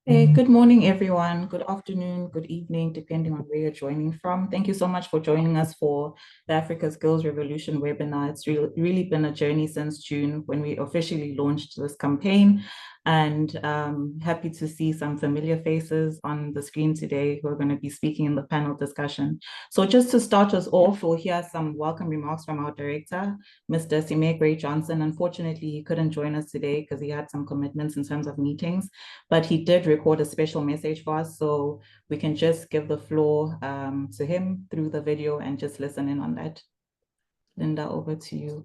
Hey, good morning, everyone. Good afternoon, good evening, depending on where you're joining from. Thank you so much for joining us for the Africa Skills Revolution webinar. It's really been a journey since June when we officially launched this campaign. And happy to see some familiar faces on the screen today who are going to be speaking in the panel discussion. So just to start us off, we'll hear some welcome remarks from our director, Mr. Sime Gray Johnson. Unfortunately, he couldn't join us today because he had some commitments in terms of meetings, but he did record a special message for us. So we can just give the floor to him through the video and just listen in on that. Linda, over to you.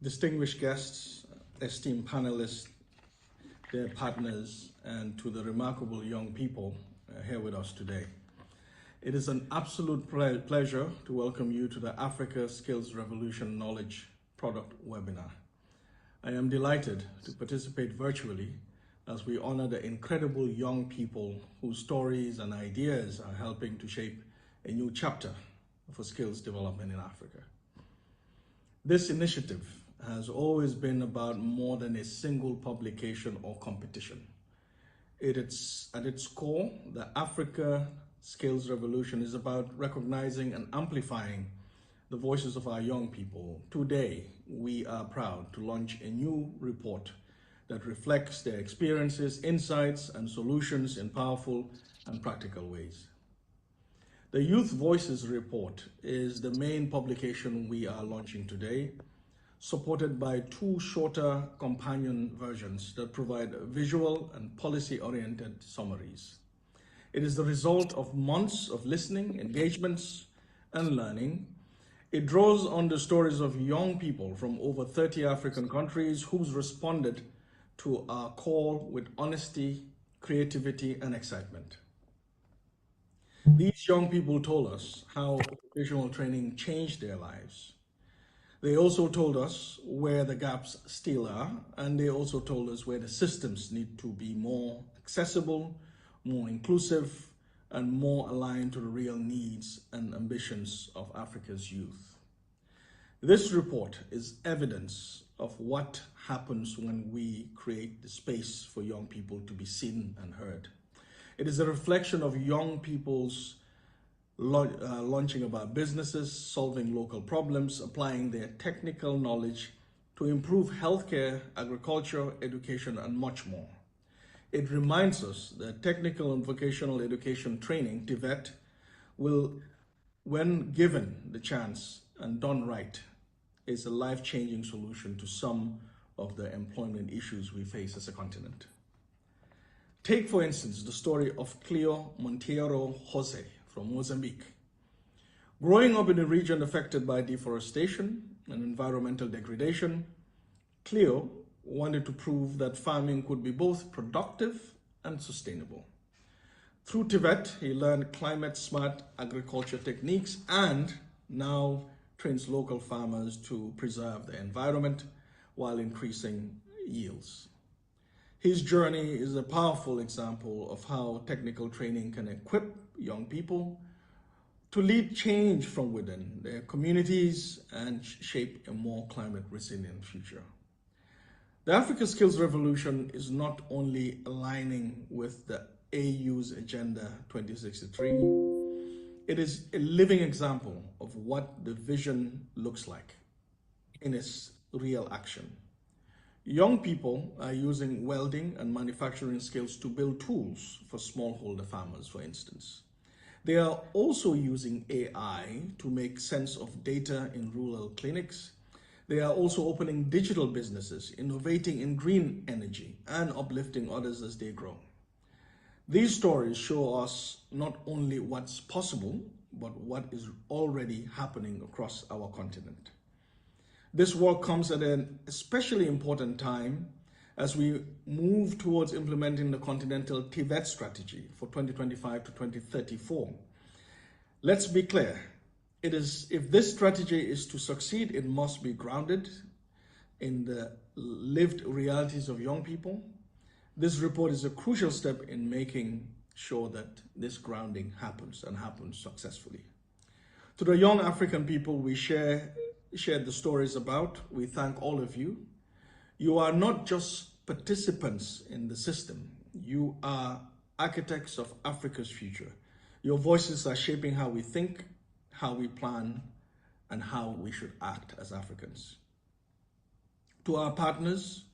Distinguished guests, esteemed panelists, their partners, and to the remarkable young people here with us today. It is an absolute pleasure to welcome you to the Africa Skills Revolution Knowledge Product webinar. I am delighted to participate virtually as we honor the incredible young people whose stories and ideas are helping to shape a new chapter for skills development in Africa. This initiative has always been about more than a single publication or competition. At its core, the Africa Skills Revolution is about recognizing and amplifying the voices of our young people. Today, we are proud to launch a new report that reflects their experiences, insights, and solutions in powerful and practical ways. The Youth Voices Report is the main publication we are launching today, supported by two shorter companion versions that provide visual and policy-oriented summaries. It is the result of months of listening, engagements, and learning. It draws on the stories of young people from over 30 African countries who's responded to our call with honesty, creativity, and excitement. These young people told us how vocational training changed their lives. They also told us where the gaps still are, and they also told us where the systems need to be more accessible, more inclusive, and more aligned to the real needs and ambitions of Africa's youth. This report is evidence of what happens when we create the space for young people to be seen and heard. It is a reflection of young people's launching about businesses, solving local problems, applying their technical knowledge to improve healthcare, agriculture, education, and much more. It reminds us that technical and vocational education training, TVET, will, when given the chance and done right, is a life-changing solution to some of the employment issues we face as a continent. Take, for instance, the story of Cleo Monteiro Jose from Mozambique. Growing up in a region affected by deforestation and environmental degradation, Cleo wanted to prove that farming could be both productive and sustainable. Through TVET, he learned climate-smart agriculture techniques and now trains local farmers to preserve the environment while increasing yields. His journey is a powerful example of how technical training can equip young people to lead change from within their communities and shape a more climate resilient future. The Africa Skills Revolution is not only aligning with the AU's Agenda 2063, it is a living example of what the vision looks like in its real action. Young people are using welding and manufacturing skills to build tools for smallholder farmers, for instance. They are also using AI to make sense of data in rural clinics. They are also opening digital businesses, innovating in green energy, and uplifting others as they grow. These stories show us not only what's possible, but what is already happening across our continent. This work comes at an especially important time as we move towards implementing the Continental TVET strategy for 2025 to 2034. Let's be clear, if this strategy is to succeed, it must be grounded in the lived realities of young people. This report is a crucial step in making sure that this grounding happens and happens successfully. To the young African people we shared the stories about, we thank all of you. You are not just participants in the system, you are architects of Africa's future. Your voices are shaping how we think, how we plan, and how we should act as Africans. To our partners,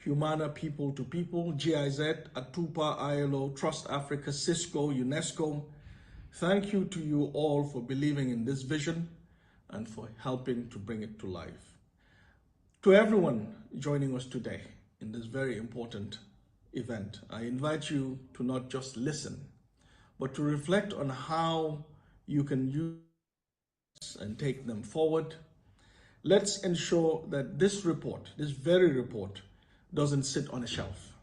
Humana People to People, GIZ, Atupa, ILO, Trust Africa, Cisco, UNESCO, thank you to you all for believing in this vision and for helping to bring it to life. To everyone joining us today in this very important event, I invite you to not just listen, but to reflect on how you can use and take them forward. Let's ensure that this report, this very report, doesn't sit on a shelf,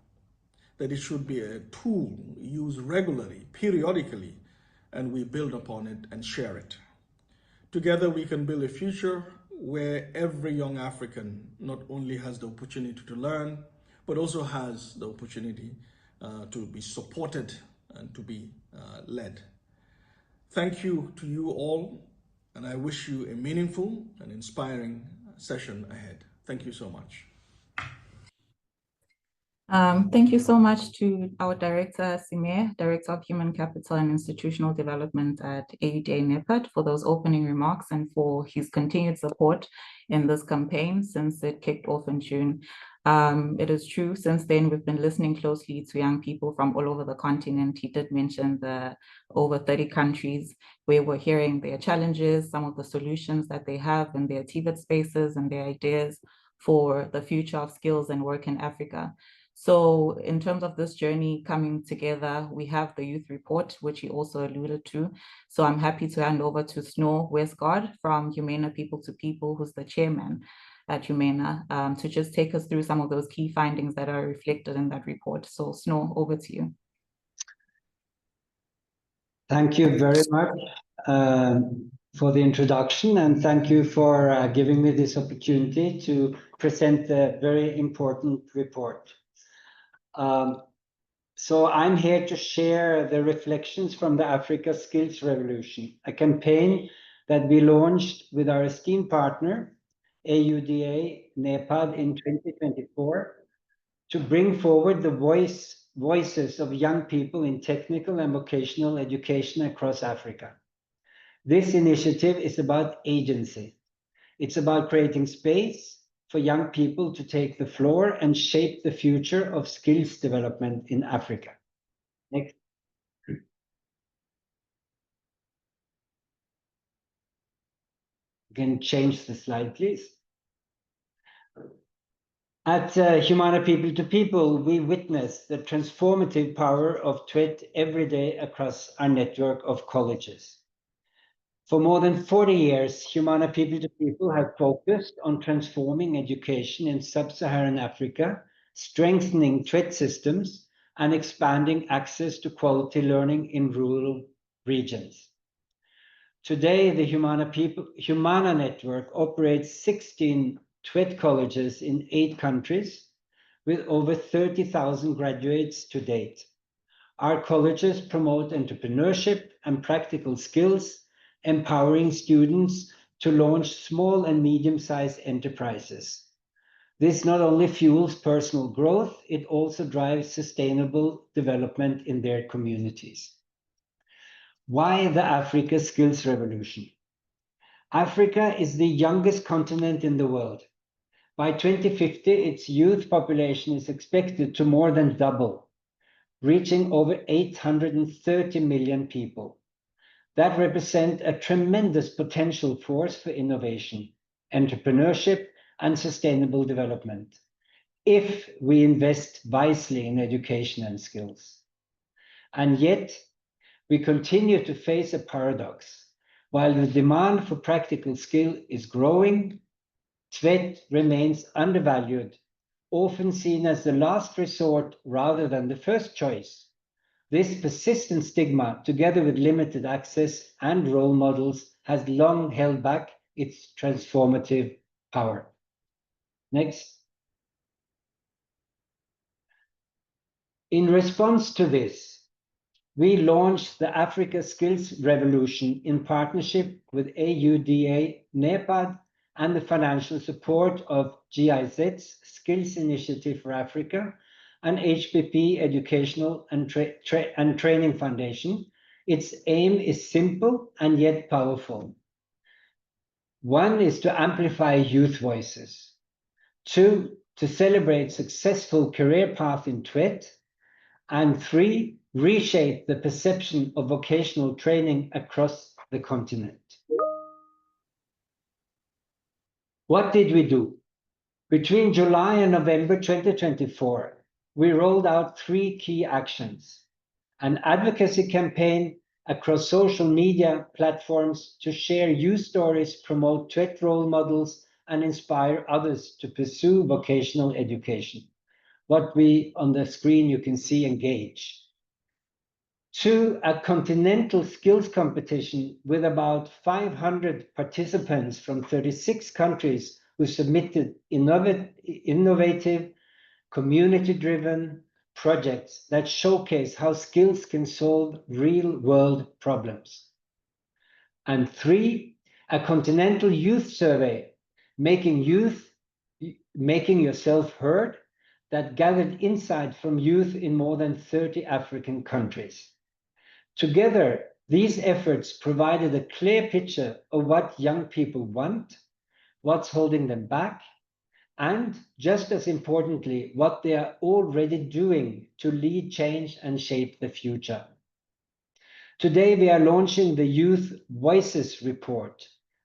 that it should be a tool used regularly, periodically, and we build upon it and share it. Together we can build a future where every young African not only has the opportunity to learn, but also has the opportunity to be supported and to be led. Thank you to you all, and I wish you a meaningful and inspiring session ahead. Thank you so much. Thank you so much to our Director, Simir, Director of Human Capital and Institutional Development at AUDA NEPAD, for those opening remarks and for his continued support in this campaign since it kicked off in June. It is true, since then we've been listening closely to young people from all over the continent. He did mention the over 30 countries where we're hearing their challenges, some of the solutions that they have in their TVET spaces and their ideas for the future of skills and work in Africa. So in terms of this journey coming together, we have the youth report, which he also alluded to. So I'm happy to hand over to Snow Westgard from Humana People to People, who's the chairman at Humana, to just take us through some of those key findings that are reflected in that report. So Snow, over to you. Thank you very much for the introduction, and thank you for giving me this opportunity to present the very important report. So I'm here to share the reflections from the Africa Skills Revolution, a campaign that we launched with our esteemed partner, AUDA NEPAD, in 2024, to bring forward the voices of young people in technical and vocational education across Africa. This initiative is about agency. It's about creating space for young people to take the floor and shape the future of skills development in Africa. Next. You can change the slide, please. At Humana People to People, we witness the transformative power of TVET every day across our network of colleges. For more than 40 years, Humana People to People have focused on transforming education in sub-Saharan Africa, strengthening TVET systems, and expanding access to quality learning in rural regions. Today, the Humana network operates 16 TVET colleges in 8 countries, with over 30,000 graduates to date. Our colleges promote entrepreneurship and practical skills, empowering students to launch small and medium-sized enterprises. This not only fuels personal growth, it also drives sustainable development in their communities. Why the Africa Skills Revolution? Africa is the youngest continent in the world. By 2050, its youth population is expected to more than double, reaching over 830 million people. That represents a tremendous potential force for innovation, entrepreneurship, and sustainable development, if we invest wisely in education and skills. And yet, we continue to face a paradox. While the demand for practical skill is growing, TVET remains undervalued, often seen as the last resort rather than the first choice. This persistent stigma, together with limited access and role models, has long held back its transformative power. Next. In response to this, we launched the Africa Skills Revolution in partnership with AUDA NEPAD and the financial support of GIZ's Skills Initiative for Africa and HPP Educational and Training Foundation, its aim is simple and yet powerful. One is to amplify youth voices. Two, to celebrate successful career path in TVET. And three, reshape the perception of vocational training across the continent. What did we do? Between July and November 2024, we rolled out 3 key actions: an advocacy campaign across social media platforms to share youth stories, promote TVET role models, and inspire others to pursue vocational education. What on the screen you can see engage. 2, a continental skills competition with about 500 participants from 36 countries who submitted innovative, community-driven projects that showcase how skills can solve real-world problems. And 3, a continental youth survey, making yourself heard, that gathered insight from youth in more than 30 African countries. Together, these efforts provided a clear picture of what young people want, what's holding them back, and just as importantly, what they are already doing to lead change and shape the future. Today, we are launching the Youth Voices Report,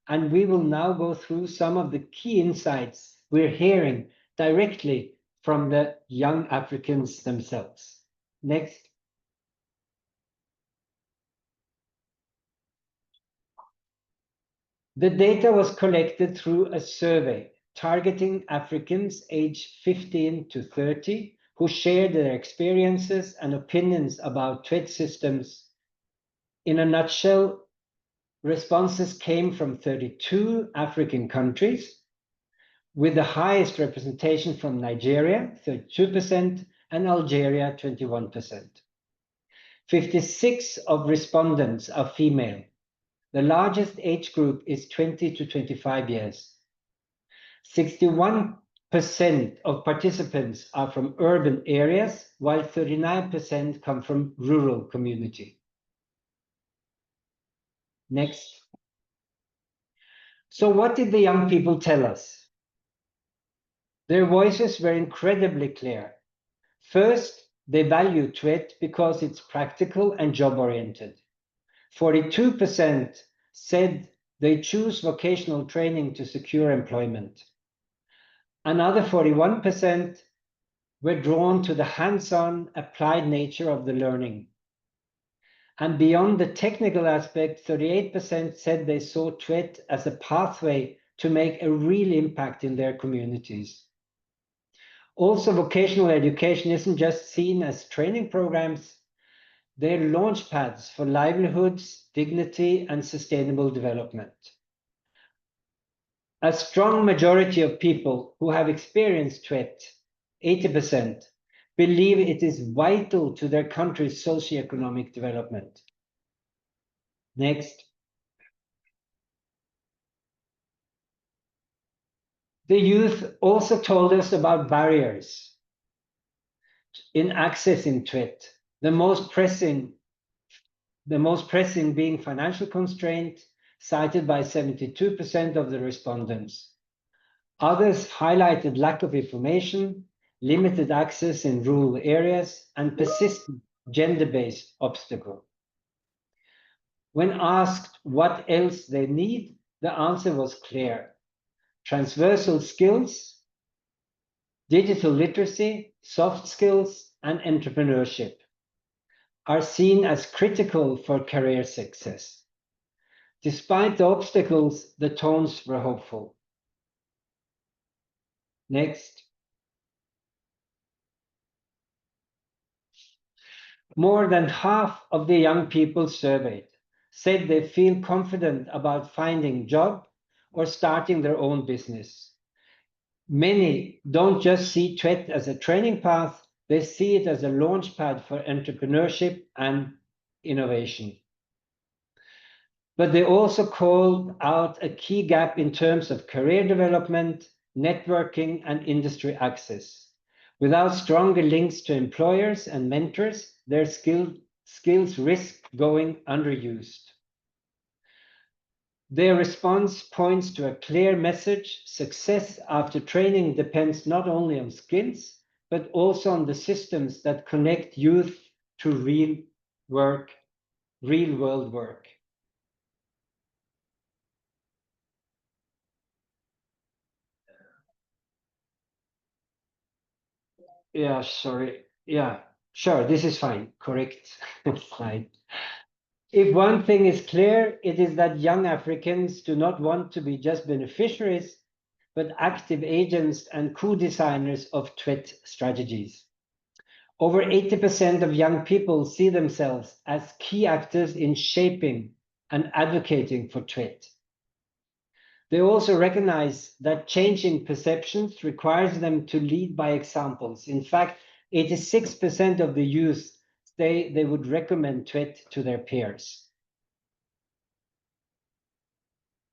and we will now go through some of the key insights we're hearing directly from the young Africans themselves. Next. The data was collected through a survey targeting Africans aged 15 to 30 who shared their experiences and opinions about TVET systems. In a nutshell, responses came from 32 African countries, with the highest representation from Nigeria, 32%, and Algeria, 21%. 56 of respondents are female. The largest age group is 20 to 25 years. 61% of participants are from urban areas, while 39% come from rural community. Next. So what did the young people tell us? Their voices were incredibly clear. First, they value TVET because it's practical and job-oriented. 42% said they choose vocational training to secure employment. Another 41% were drawn to the hands-on, applied nature of the learning. And beyond the technical aspect, 38% said they saw TVET as a pathway to make a real impact in their communities. Also, vocational education isn't just seen as training programs. They're launch pads for livelihoods, dignity, and sustainable development. A strong majority of people who have experienced TVET, 80%, believe it is vital to their country's socioeconomic development. Next. The youth also told us about barriers in accessing TVET. The most pressing being financial constraint, cited by 72% of the respondents. Others highlighted lack of information, limited access in rural areas, and persistent gender-based obstacle. When asked what else they need, the answer was clear. Transversal skills, digital literacy, soft skills, and entrepreneurship are seen as critical for career success. Despite the obstacles, the tones were hopeful. Next. More than half of the young people surveyed said they feel confident about finding a job or starting their own business. Many don't just see TVET as a training path, they see it as a launch pad for entrepreneurship and innovation. But they also called out a key gap in terms of career development, networking, and industry access. Without stronger links to employers and mentors, their skills risk going underused. Their response points to a clear message: success after training depends not only on skills, but also on the systems that connect youth to real world work. Yeah, sorry. Yeah, sure, this is fine. Correct slide. If one thing is clear, it is that young Africans do not want to be just beneficiaries, but active agents and co-designers of TVET strategies. Over 80% of young people see themselves as key actors in shaping and advocating for TVET. They also recognize that changing perceptions requires them to lead by examples. In fact, 86% of the youth say they would recommend TVET to their peers.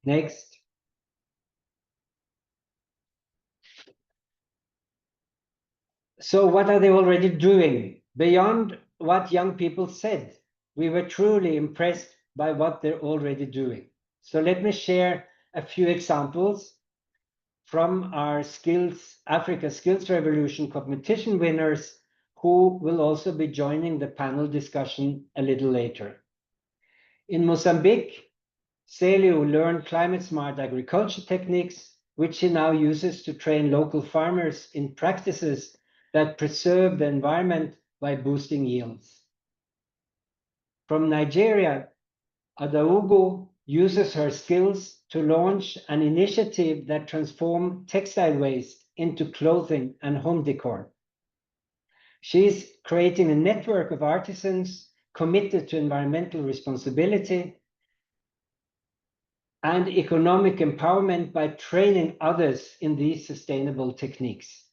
Next. So what are they already doing? Beyond what young people said, we were truly impressed by what they're already doing. So let me share a few examples from our Africa Skills Revolution competition winners, who will also be joining the panel discussion a little later. In Mozambique, Celio learned climate-smart agriculture techniques, which he now uses to train local farmers in practices that preserve the environment by boosting yields. From Nigeria, Adaugo uses her skills to launch an initiative that transforms textile waste into clothing and home decor. She's creating a network of artisans committed to environmental responsibility and economic empowerment by training others in these sustainable techniques.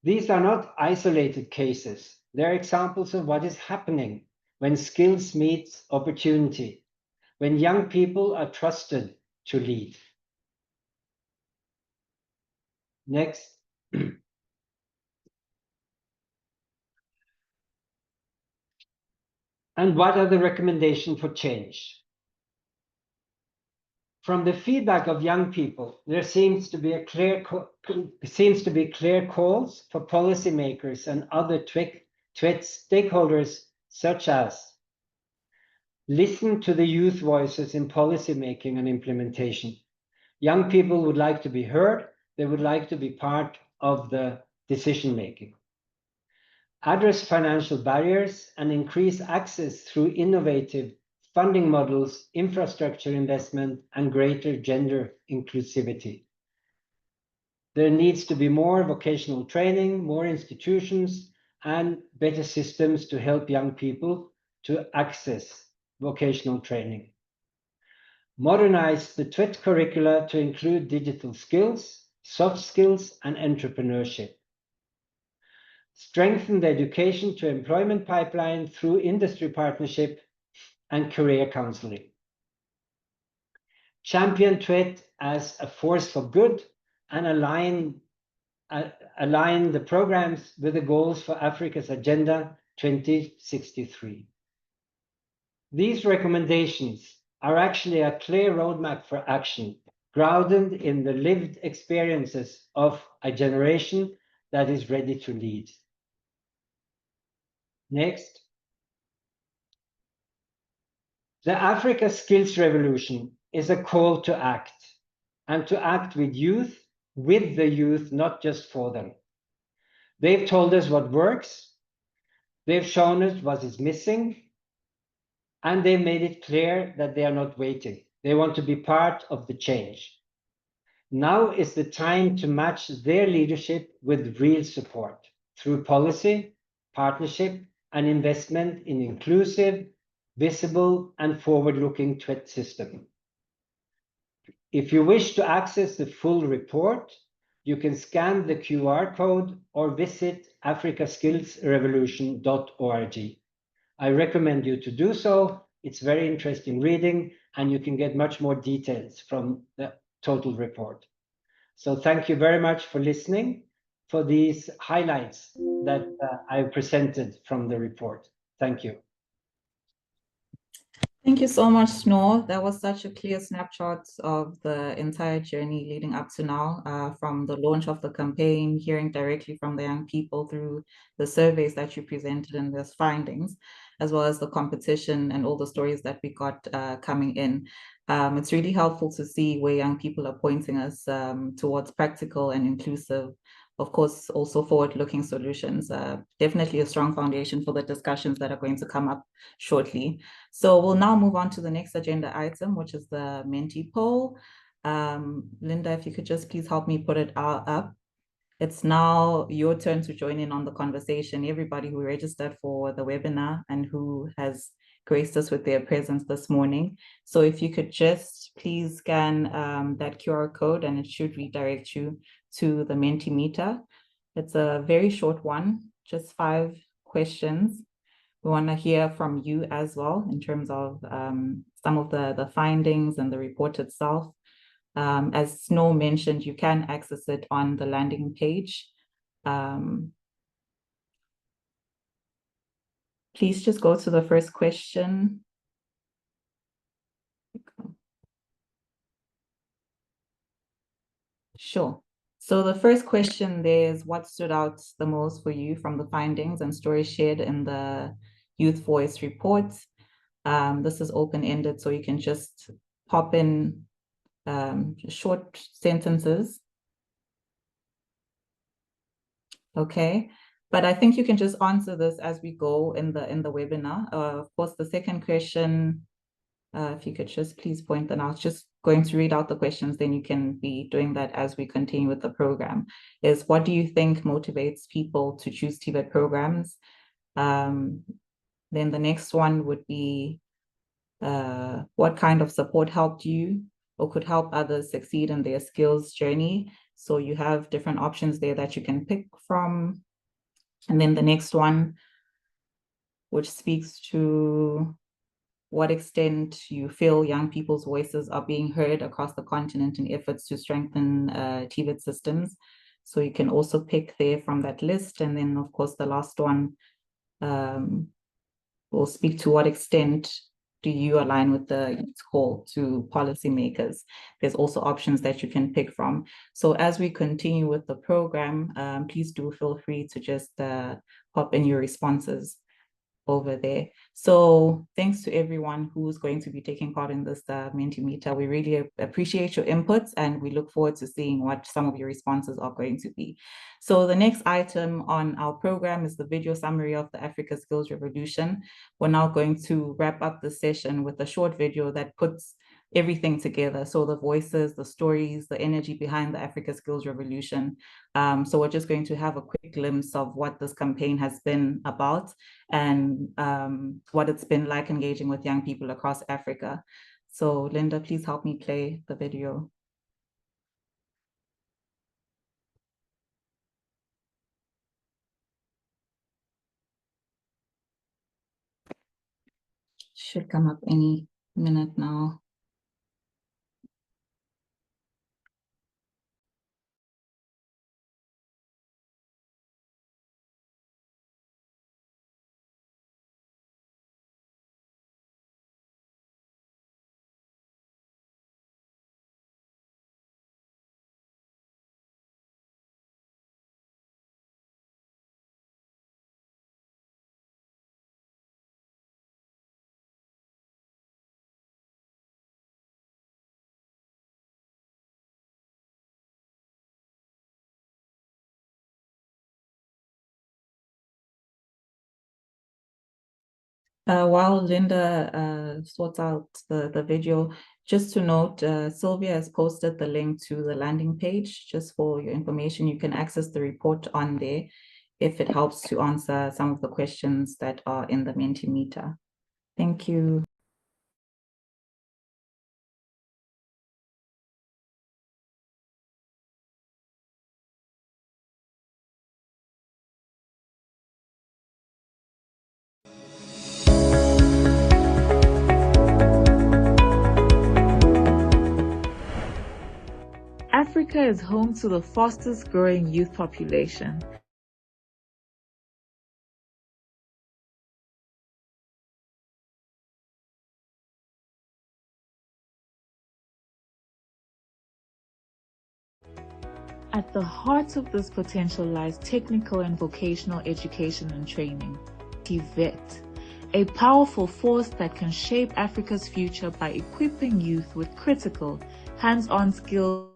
These are not isolated cases. They're examples of what is happening when skills meet opportunity, when young people are trusted to lead. Next. And what are the recommendations for change? From the feedback of young people, there seems to be clear calls for policymakers and other TVET stakeholders, such as listen to the youth voices in policymaking and implementation. Young people would like to be heard. They would like to be part of the decision-making. Address financial barriers and increase access through innovative funding models, infrastructure investment, and greater gender inclusivity. There needs to be more vocational training, more institutions, and better systems to help young people to access vocational training. Modernize the TVET curricula to include digital skills, soft skills, and entrepreneurship. Strengthen the education to employment pipeline through industry partnership and career counseling. Champion TVET as a force for good and align the programs with the goals for Africa's Agenda 2063. These recommendations are actually a clear roadmap for action, grounded in the lived experiences of a generation that is ready to lead. Next. The Africa Skills Revolution is a call to act, and to act with the youth, not just for them. They've told us what works, they've shown us what is missing, and they've made it clear that they are not waiting. They want to be part of the change. Now is the time to match their leadership with real support through policy, partnership, and investment in inclusive, visible, and forward-looking TVET system. If you wish to access the full report, you can scan the QR code or visit africaskillsrevolution.org. I recommend you to do so, It's very interesting reading, and you can get much more details from the total report. So thank you very much for listening for these highlights that I presented from the report. Thank you. Thank you so much, Snor. That was such a clear snapshot of the entire journey leading up to now, from the launch of the campaign, hearing directly from the young people through the surveys that you presented and those findings, as well as the competition and all the stories that we got coming in. It's really helpful to see where young people are pointing us towards practical and inclusive, of course, also forward-looking solutions. Definitely a strong foundation for the discussions that are going to come up shortly. So we'll now move on to the next agenda item, which is the Menti poll. Linda, if you could just please help me put it up. It's now your turn to join in on the conversation. Everybody who registered for the webinar and who has graced us with their presence this morning. So if you could just please scan that QR code, and it should redirect you to the Mentimeter. It's a very short one, just 5 questions. We want to hear from you as well in terms of some of the findings and the report itself. As Snow mentioned, you can access it on the landing page. Please just go to the first question. Sure. So the first question there is, what stood out the most for you from the findings and stories shared in the Youth Voice report? This is open-ended, so you can just pop in short sentences. Okay, but I think you can just answer this as we go in the webinar. Of course, the second question, if you could just please point them out, just going to read out the questions, then you can be doing that as we continue with the program, is what do you think motivates people to choose TVET programs? Then the next one would be, what kind of support helped you or could help others succeed in their skills journey? So you have different options there that you can pick from. And then the next one, which speaks to what extent you feel young people's voices are being heard across the continent in efforts to strengthen TVET systems. So you can also pick there from that list. And then, of course, the last one will speak to what extent do you align with the call to policymakers. There's also options that you can pick from. So as we continue with the program, please do feel free to just pop in your responses over there. So thanks to everyone who's going to be taking part in this Mentimeter. We really appreciate your inputs, and we look forward to seeing what some of your responses are going to be. So the next item on our program is the video summary of the Africa Skills Revolution. We're now going to wrap up the session with a short video that puts everything together. So the voices, the stories, the energy behind the Africa Skills Revolution. So we're just going to have a quick glimpse of what this campaign has been about and what it's been like engaging with young people across Africa. So Linda, please help me play the video. Should come up any minute now. While Linda sorts out the video, just to note, Sylvia has posted the link to the landing page. Just for your information, you can access the report on there if it helps to answer some of the questions that are in the Mentimeter. Thank you. Africa is home to the fastest growing youth population. At the heart of this potential lies technical and vocational education and training, TVET, a powerful force that can shape Africa's future by equipping youth with critical, hands-on skills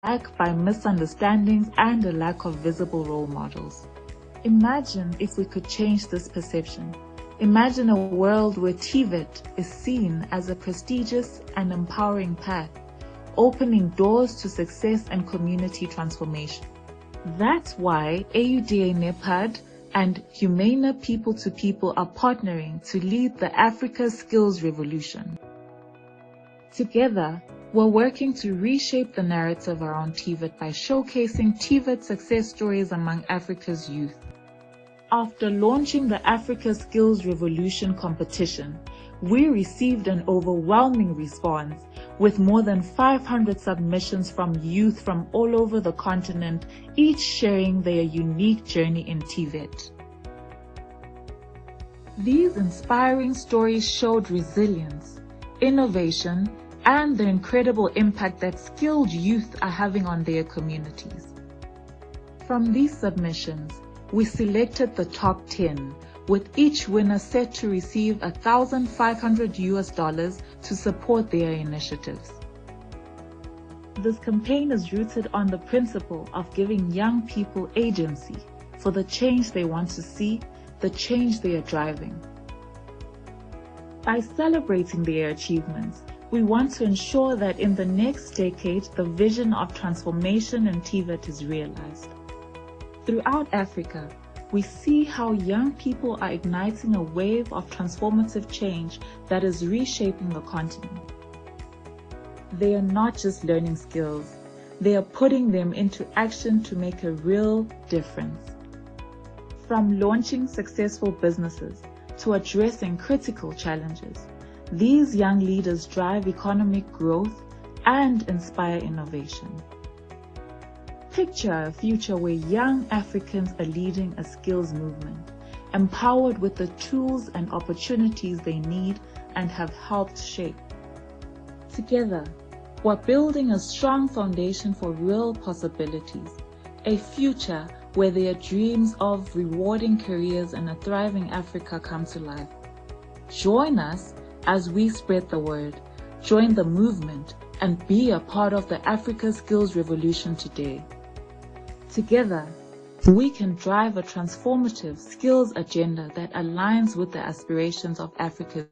backed by misunderstandings and a lack of visible role models. Imagine if we could change this perception. Imagine a world where TVET is seen as a prestigious and empowering path, opening doors to success and community transformation. That's why AUDA NEPAD and Humana People to People are partnering to lead the Africa Skills Revolution. Together, we're working to reshape the narrative around TVET by showcasing TVET success stories among Africa's youth. After launching the Africa Skills Revolution competition, we received an overwhelming response, with more than 500 submissions from youth from all over the continent, each sharing their unique journey in TVET. These inspiring stories showed resilience, innovation, and the incredible impact that skilled youth are having on their communities. From these submissions, we selected the top 10, with each winner set to receive $1,500 to support their initiatives. This campaign is rooted on the principle of giving young people agency for the change they want to see, the change they are driving. By celebrating their achievements, we want to ensure that in the next decade, the vision of transformation in TVET is realized. Throughout Africa, we see how young people are igniting a wave of transformative change that is reshaping the continent. They are not just learning skills, they are putting them into action to make a real difference. From launching successful businesses to addressing critical challenges, these young leaders drive economic growth and inspire innovation. Picture a future where young Africans are leading a skills movement, empowered with the tools and opportunities they need and have helped shape. Together, we're building a strong foundation for real possibilities, a future where their dreams of rewarding careers and a thriving Africa come to life. Join us as we spread the word, join the movement, and be a part of the Africa Skills Revolution today. Together, we can drive a transformative skills agenda that aligns with the aspirations of Africa.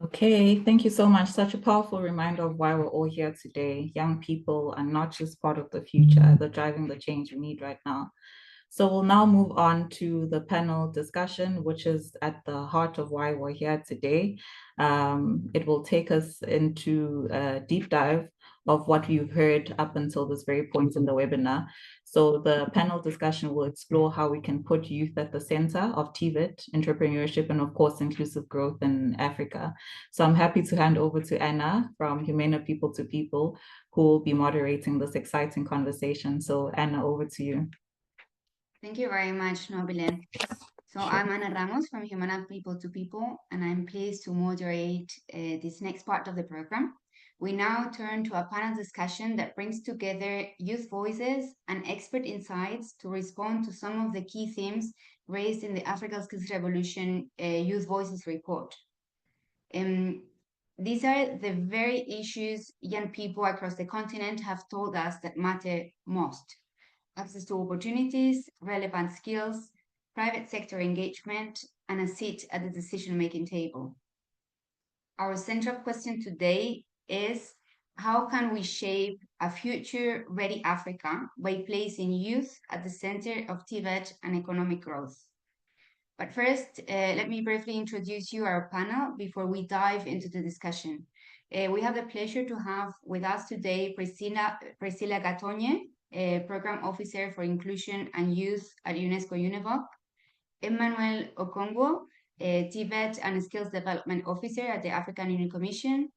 Okay, thank you so much. Such a powerful reminder of why we're all here today. Young people are not just part of the future, they're driving the change we need right now. So we'll now move on to the panel discussion, which is at the heart of why we're here today. It will take us into a deep dive of what you've heard up until this very point in the webinar. So the panel discussion will explore how we can put youth at the center of TVET, entrepreneurship, and of course, inclusive growth in Africa. So I'm happy to hand over to Anna from Humana People to People, who will be moderating this exciting conversation. So Anna, over to you. Thank you very much, Nobilen. So I'm Ana Ramos from Humana People to People, and I'm pleased to moderate this next part of the program. We now turn to a panel discussion that brings together youth voices and expert insights to respond to some of the key themes raised in the Africa Skills Revolution Youth Voices report. These are the very issues young people across the continent have told us that matter most: access to opportunities, relevant skills, private sector engagement, and a seat at the decision-making table. Our central question today is, how can we shape a future-ready Africa by placing youth at the center of TVET and economic growth? But first, let me briefly introduce you our panel before we dive into the discussion. We have the pleasure to have with us today Priscilla Gatogne, Program Officer for Inclusion and Youth at UNESCO UNEVOC, Emmanuel Okongwo, TVET and Skills Development Officer at the African Union Commission,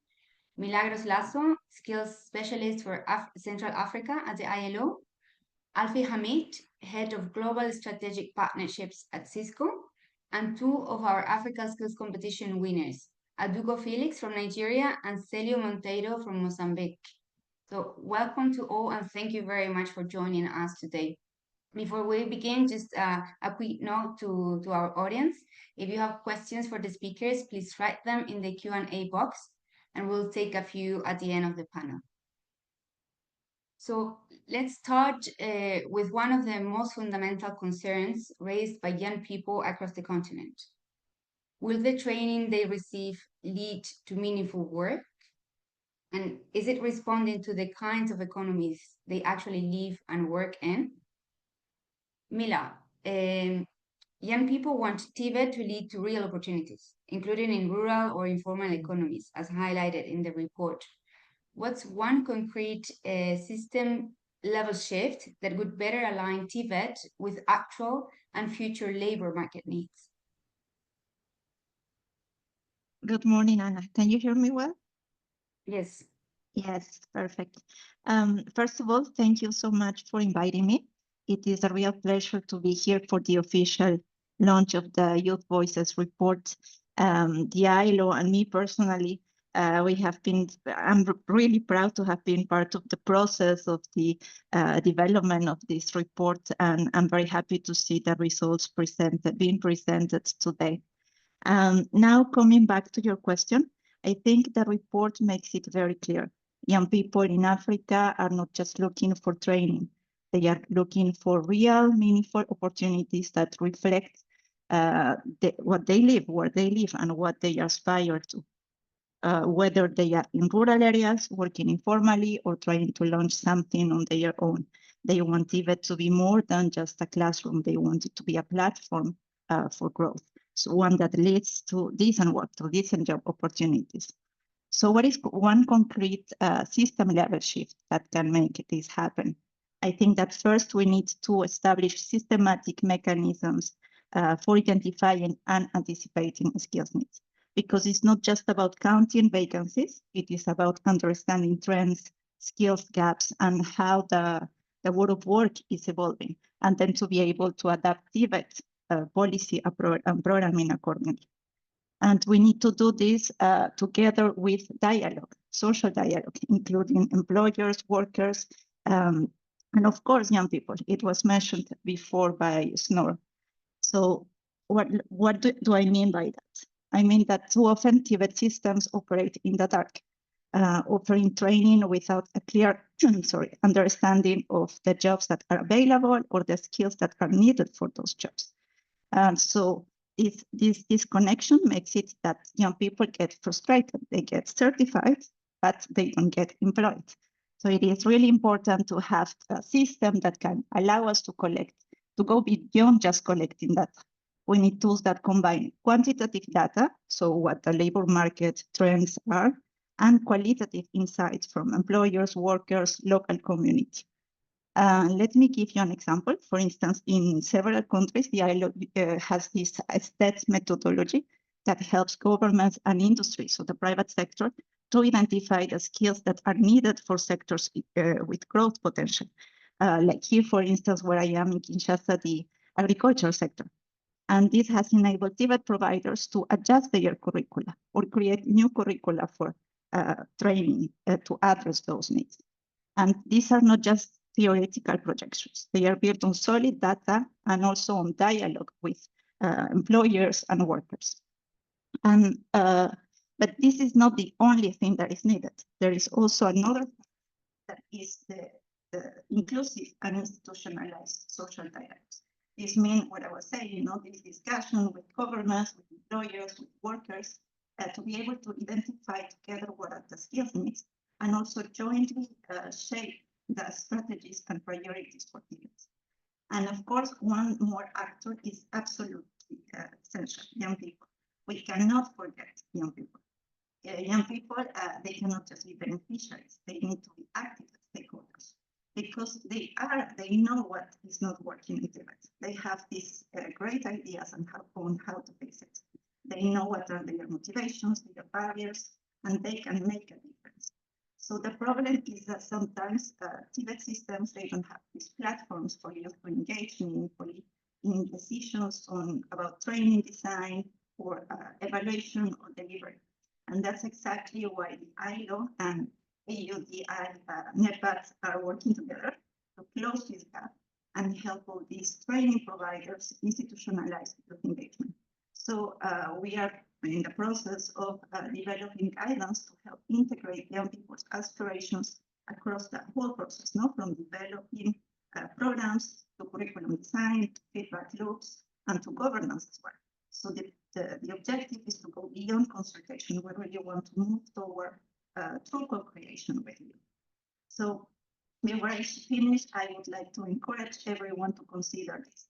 Milagros Lasso, Skills Specialist for Central Africa at the ILO, Alfie Hamid, Head of Global Strategic Partnerships at Cisco, and two of our Africa Skills Competition winners, Adugo Felix from Nigeria and Celio Monteiro from Mozambique. So welcome to all and thank you very much for joining us today. Before we begin, just a quick note to our audience. If you have questions for the speakers, please write them in the Q&A box and we'll take a few at the end of the panel. So let's start with one of the most fundamental concerns raised by young people across the continent. Will the training they receive lead to meaningful work? And is it responding to the kinds of economies they actually live and work in? Mila, young people want TVET to lead to real opportunities, including in rural or informal economies, as highlighted in the report. What's one concrete system level shift that would better align TVET with actual and future labor market needs? Good morning, Anna. Can you hear me well? Yes. Yes, perfect. First of all, thank you so much for inviting me. It is a real pleasure to be here for the official launch of the Youth Voices report. The ILO and me personally, I'm really proud to have been part of the process of the development of this report, and I'm very happy to see the results being presented today. Now, coming back to your question, I think the report makes it very clear. Young people in Africa are not just looking for training. They are looking for real, meaningful opportunities that reflect what they live, where they live, and what they aspire to. Whether they are in rural areas, working informally, or trying to launch something on their own. They want TVET to be more than just a classroom. They want it to be a platform for growth. So one that leads to decent work, to decent job opportunities. So what is one concrete system level shift that can make this happen? I think that first we need to establish systematic mechanisms for identifying and anticipating skills needs. Because it's not just about counting vacancies, it is about understanding trends, skills gaps, and how the world of work is evolving, and then to be able to adapt TVET policy and programming accordingly. And we need to do this together with dialogue, social dialogue, including employers, workers, and of course, young people. It was mentioned before by Snor. So what do I mean by that? I mean that too often TVET systems operate in the dark, offering training without a clear understanding of the jobs that are available or the skills that are needed for those jobs. And so this connection makes it that young people get frustrated. They get certified, but they don't get employed. So it is really important to have a system that can allow us to go beyond just collecting data. We need tools that combine quantitative data, so what the labor market trends are, and qualitative insights from employers, workers, local community. Let me give you an example. For instance, in several countries, the ILO has this STET methodology that helps governments and industries, so the private sector, to identify the skills that are needed for sectors with growth potential. Like here, for instance, where I am in Kinshasa, the agriculture sector. And this has enabled TVET providers to adjust their curricula or create new curricula for training to address those needs. And these are not just theoretical projections. They are built on solid data and also on dialogue with employers and workers. And but this is not the only thing that is needed. There is also another that is the inclusive and institutionalized social dialogues. This means what I was saying, this discussion with governments, with employers, with workers, to be able to identify together what are the skills needs and also jointly shape the strategies and priorities for TVET. And of course, one more actor is absolutely essential, young people. We cannot forget young people. young people, they cannot just be beneficiaries. They need to be active stakeholders because they know what is not working in Tibet. They have these great ideas on how to fix it. They know what are their motivations, their barriers, and they can make a difference. So the problem is that sometimes Tibet systems, they don't have these platforms for youth to engage meaningfully in decisions about training design or evaluation or delivery. And that's exactly why the ILO and AUDI NEPAD are working together to close this gap and help all these training providers institutionalize youth engagement. So we are in the process of developing guidelines to help integrate young people's aspirations across the whole process, not from developing programs to curriculum design, to feedback loops, and to governance as well. So the objective is to go beyond consultation. We really want to move toward true co-creation with you. So before I finish, I would like to encourage everyone to consider this.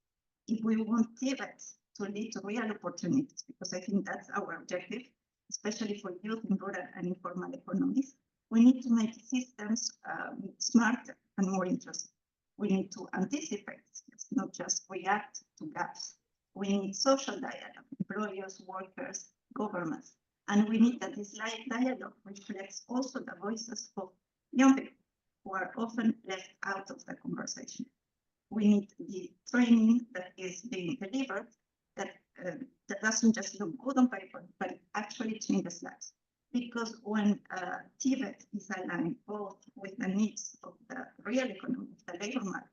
If we want Tibet to lead to real opportunities, because I think that's our objective, especially for youth in rural and informal economies, we need to make systems smarter and more interesting. We need to anticipate, not just react to gaps. We need social dialogue, employers, workers, governments, and we need that this dialogue reflects also the voices of young people who are often left out of the conversation. We need the training that is being delivered that doesn't just look good on paper, but it actually changes lives. Because when Tibet is aligned both with the needs of the real economy, the labor market,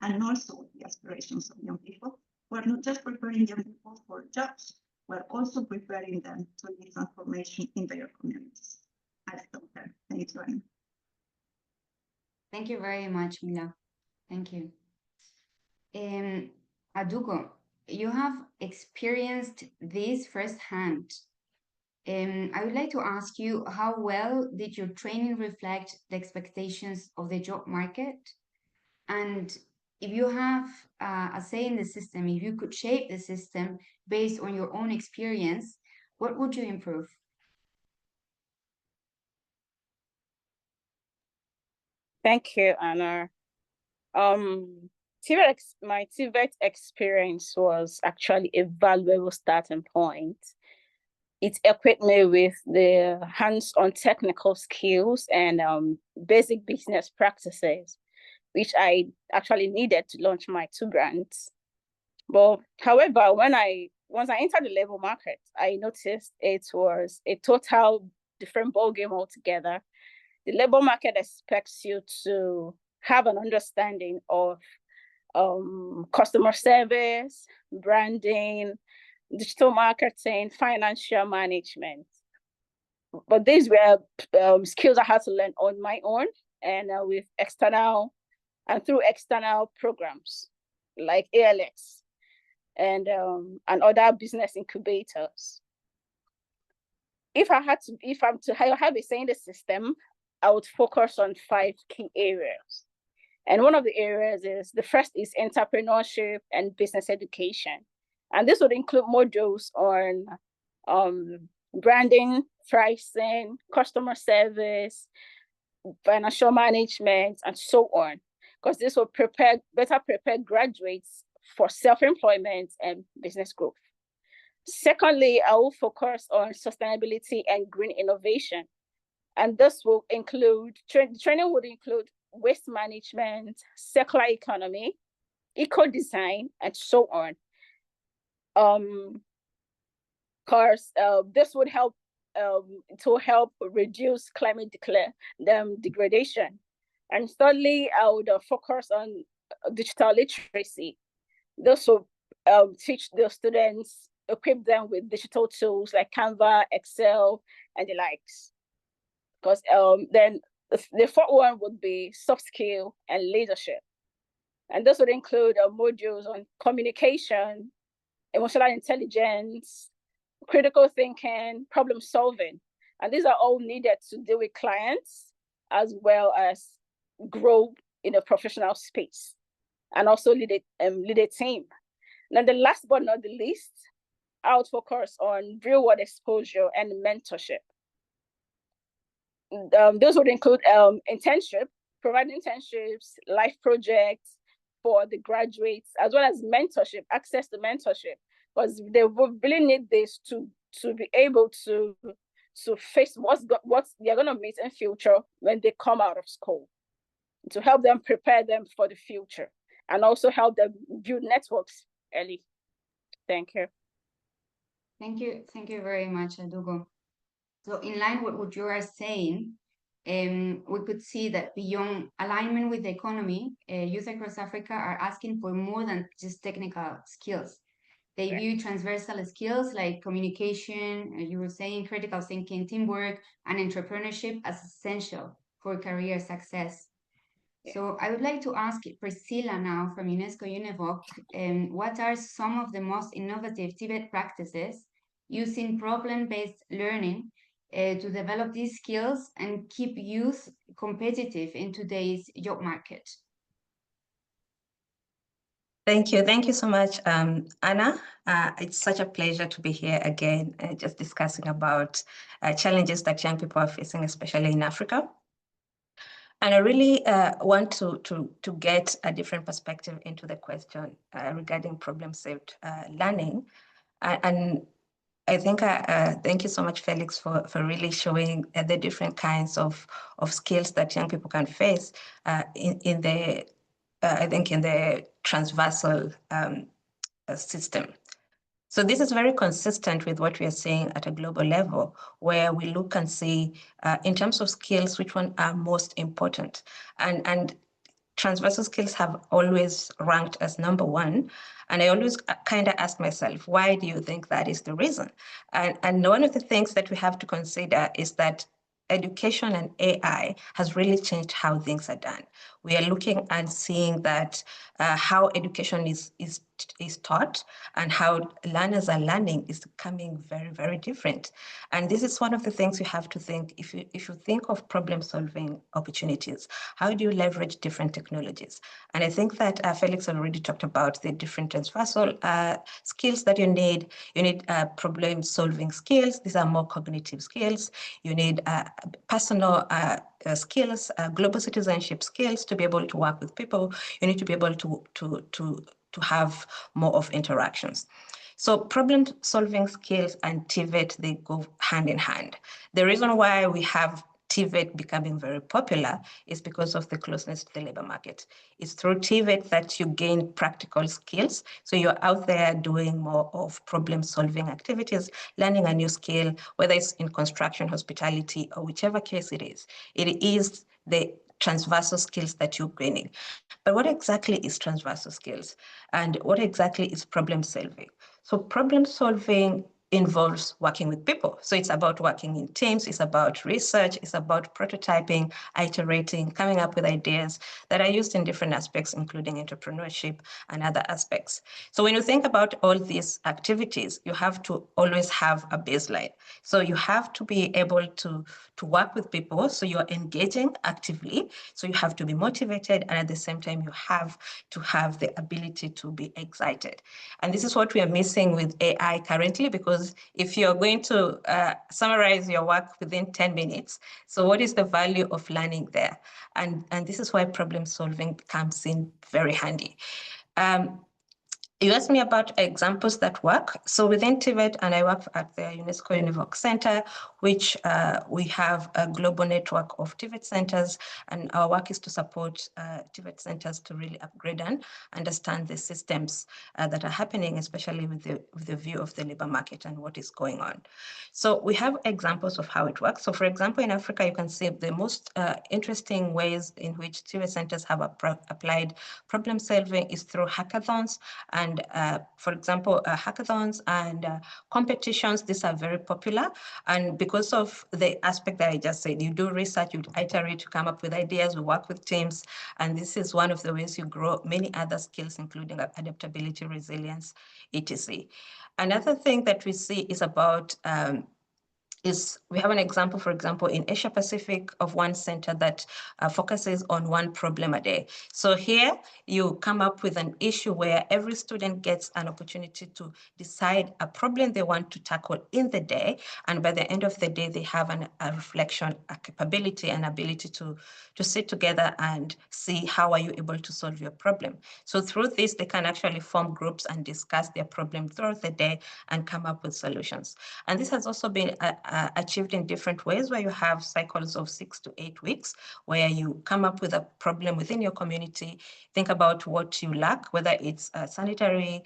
and also with the aspirations of young people, we're not just preparing young people for jobs, we're also preparing them to lead transformation in their communities. I'll stop there. Thank you, Anna. Thank you very much, Mila. Thank you. Aduko, you have experienced this firsthand. I would like to ask you, how well did your training reflect the expectations of the job market? And if you have a say in the system, if you could shape the system based on your own experience, what would you improve? Thank you, Anna. My TVET experience was actually a valuable starting point. It equipped me with the hands-on technical skills and basic business practices, which I actually needed to launch my 2 brands. But however, once I entered the labor market, I noticed it was a total different ballgame altogether. The labor market expects you to have an understanding of customer service, branding, digital marketing, financial management. But these were skills I had to learn on my own and through external programs like ALX and other business incubators. If I'm to have a say in the system, I would focus on 5 key areas. And one of the areas the first is entrepreneurship and business education. And this would include modules on branding, pricing, customer service, financial management, and so on, because this will better prepare graduates for self-employment and business growth. Secondly, I will focus on sustainability and green innovation. And this will include, training would include waste management, circular economy, eco-design, and so on. This would help to help reduce climate degradation. And thirdly, I would focus on digital literacy. This will teach the students, equip them with digital tools like Canva, Excel, and the likes. Because then the fourth one would be soft skill and leadership. And this would include modules on communication, emotional intelligence, critical thinking, problem solving. And these are all needed to deal with clients as well as grow in a professional space and also lead a team. And then the last but not the least, I would focus on real world exposure and mentorship. those would include internship, provide internships, life projects for the graduates, as well as mentorship, access to mentorship, because they will really need this to be able to face what they're going to meet in future when they come out of school, to help them prepare them for the future, and also help them build networks early. Thank you. Thank you very much, Adugo. So in line with what you are saying, we could see that beyond alignment with the economy, youth across Africa are asking for more than just technical skills. They view transversal skills like communication, you were saying, critical thinking, teamwork, and entrepreneurship as essential for career success. So I would like to ask Priscilla now from UNESCO Univoc, what are some of the most innovative TVET practices using problem-based learning to develop these skills and keep youth competitive in today's job market? Thank you. Thank you so much, Anna. It's such a pleasure to be here again, just discussing about challenges that young people are facing, especially in Africa. And I really want to get a different perspective into the question regarding problem-saved learning. And I think thank you so much, Felix, for really showing the different kinds of skills that young people can face in the I think in the transversal system. So this is very consistent with what we are seeing at a global level, where we look and see in terms of skills, which one are most important. And transversal skills have always ranked as number one. And I always kind of ask myself, why do you think that is the reason? And one of the things that we have to consider is that education and AI has really changed how things are done. We are looking and seeing that how education is taught and how learners are learning is becoming very, very different. And this is one of the things you have to think, if you think of problem-solving opportunities, how do you leverage different technologies? And I think that Felix already talked about the different transversal skills that you need. You need problem-solving skills. These are more cognitive skills. You need personal skills, global citizenship skills to be able to work with people. You need to be able to have more of interactions. So problem-solving skills and TVET, they go hand in hand. The reason why we have TVET becoming very popular is because of the closeness to the labor market. It's through TVET that you gain practical skills. So you're out there doing more of problem-solving activities, learning a new skill, whether it's in construction, hospitality, or whichever case it is. It is the transversal skills that you're gaining. But what exactly is transversal skills? And what exactly is problem solving? So problem solving involves working with people. So it's about working in teams, it's about research, it's about prototyping, iterating, coming up with ideas that are used in different aspects, including entrepreneurship and other aspects. So when you think about all these activities, you have to always have a baseline. So you have to be able to work with people. So you're engaging actively. So you have to be motivated. And at the same time, you have to have the ability to be excited. And this is what we are missing with AI currently, because if you're going to summarize your work within 10 minutes, so what is the value of learning there? And this is why problem solving comes in very handy. You asked me about examples that work. So within TVET, and I work at the UNESCO Univoc Center, which we have a global network of TVET centers, and our work is to support TVET centers to really upgrade and understand the systems that are happening, especially with the view of the labor market and what is going on. So we have examples of how it works. So for example, in Africa, you can see the most interesting ways in which TVET centers have applied problem solving is through hackathons. And for example, hackathons and competitions, these are very popular. And because of the aspect that I just said, you do research, you iterate to come up with ideas, we work with teams. And this is one of the ways you grow many other skills, including adaptability, resilience, etc. Another thing that we see is about we have an example, for example, in Asia Pacific of one center that focuses on one problem a day. So here you come up with an issue where every student gets an opportunity to decide a problem they want to tackle in the day. And by the end of the day, they have a reflection, a capability, an ability to sit together and see how are you able to solve your problem. So through this, they can actually form groups and discuss their problem throughout the day and come up with solutions. And this has also been achieved in different ways, where you have cycles of 6 to 8 weeks, where you come up with a problem within your community, think about what you lack, whether it's sanitary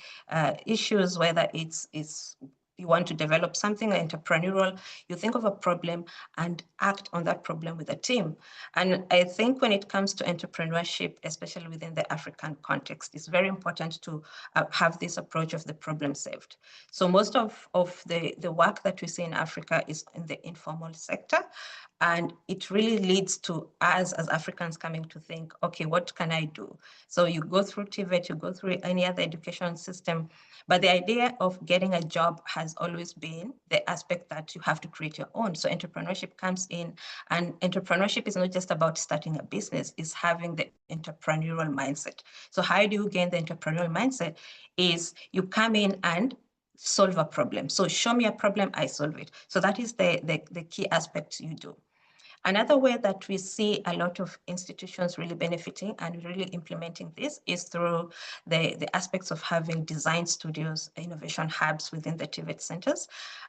issues, whether it's you want to develop something entrepreneurial, you think of a problem and act on that problem with a team. And I think when it comes to entrepreneurship, especially within the African context, it's very important to have this approach of the problem saved. So most of the work that we see in Africa is in the informal sector. And it really leads to us as Africans coming to think, okay, what can I do? So you go through TVET, you go through any other education system, but the idea of getting a job has always been the aspect that you have to create your own. So entrepreneurship comes in, and entrepreneurship is not just about starting a business, it's having the entrepreneurial mindset. So how do you gain the entrepreneurial mindset? Is you come in and solve a problem. So show me a problem, I solve it. So that is the key aspect you do. Another way that we see a lot of institutions really benefiting and really implementing this is through the aspects of having design studios, innovation hubs within the TVET centers.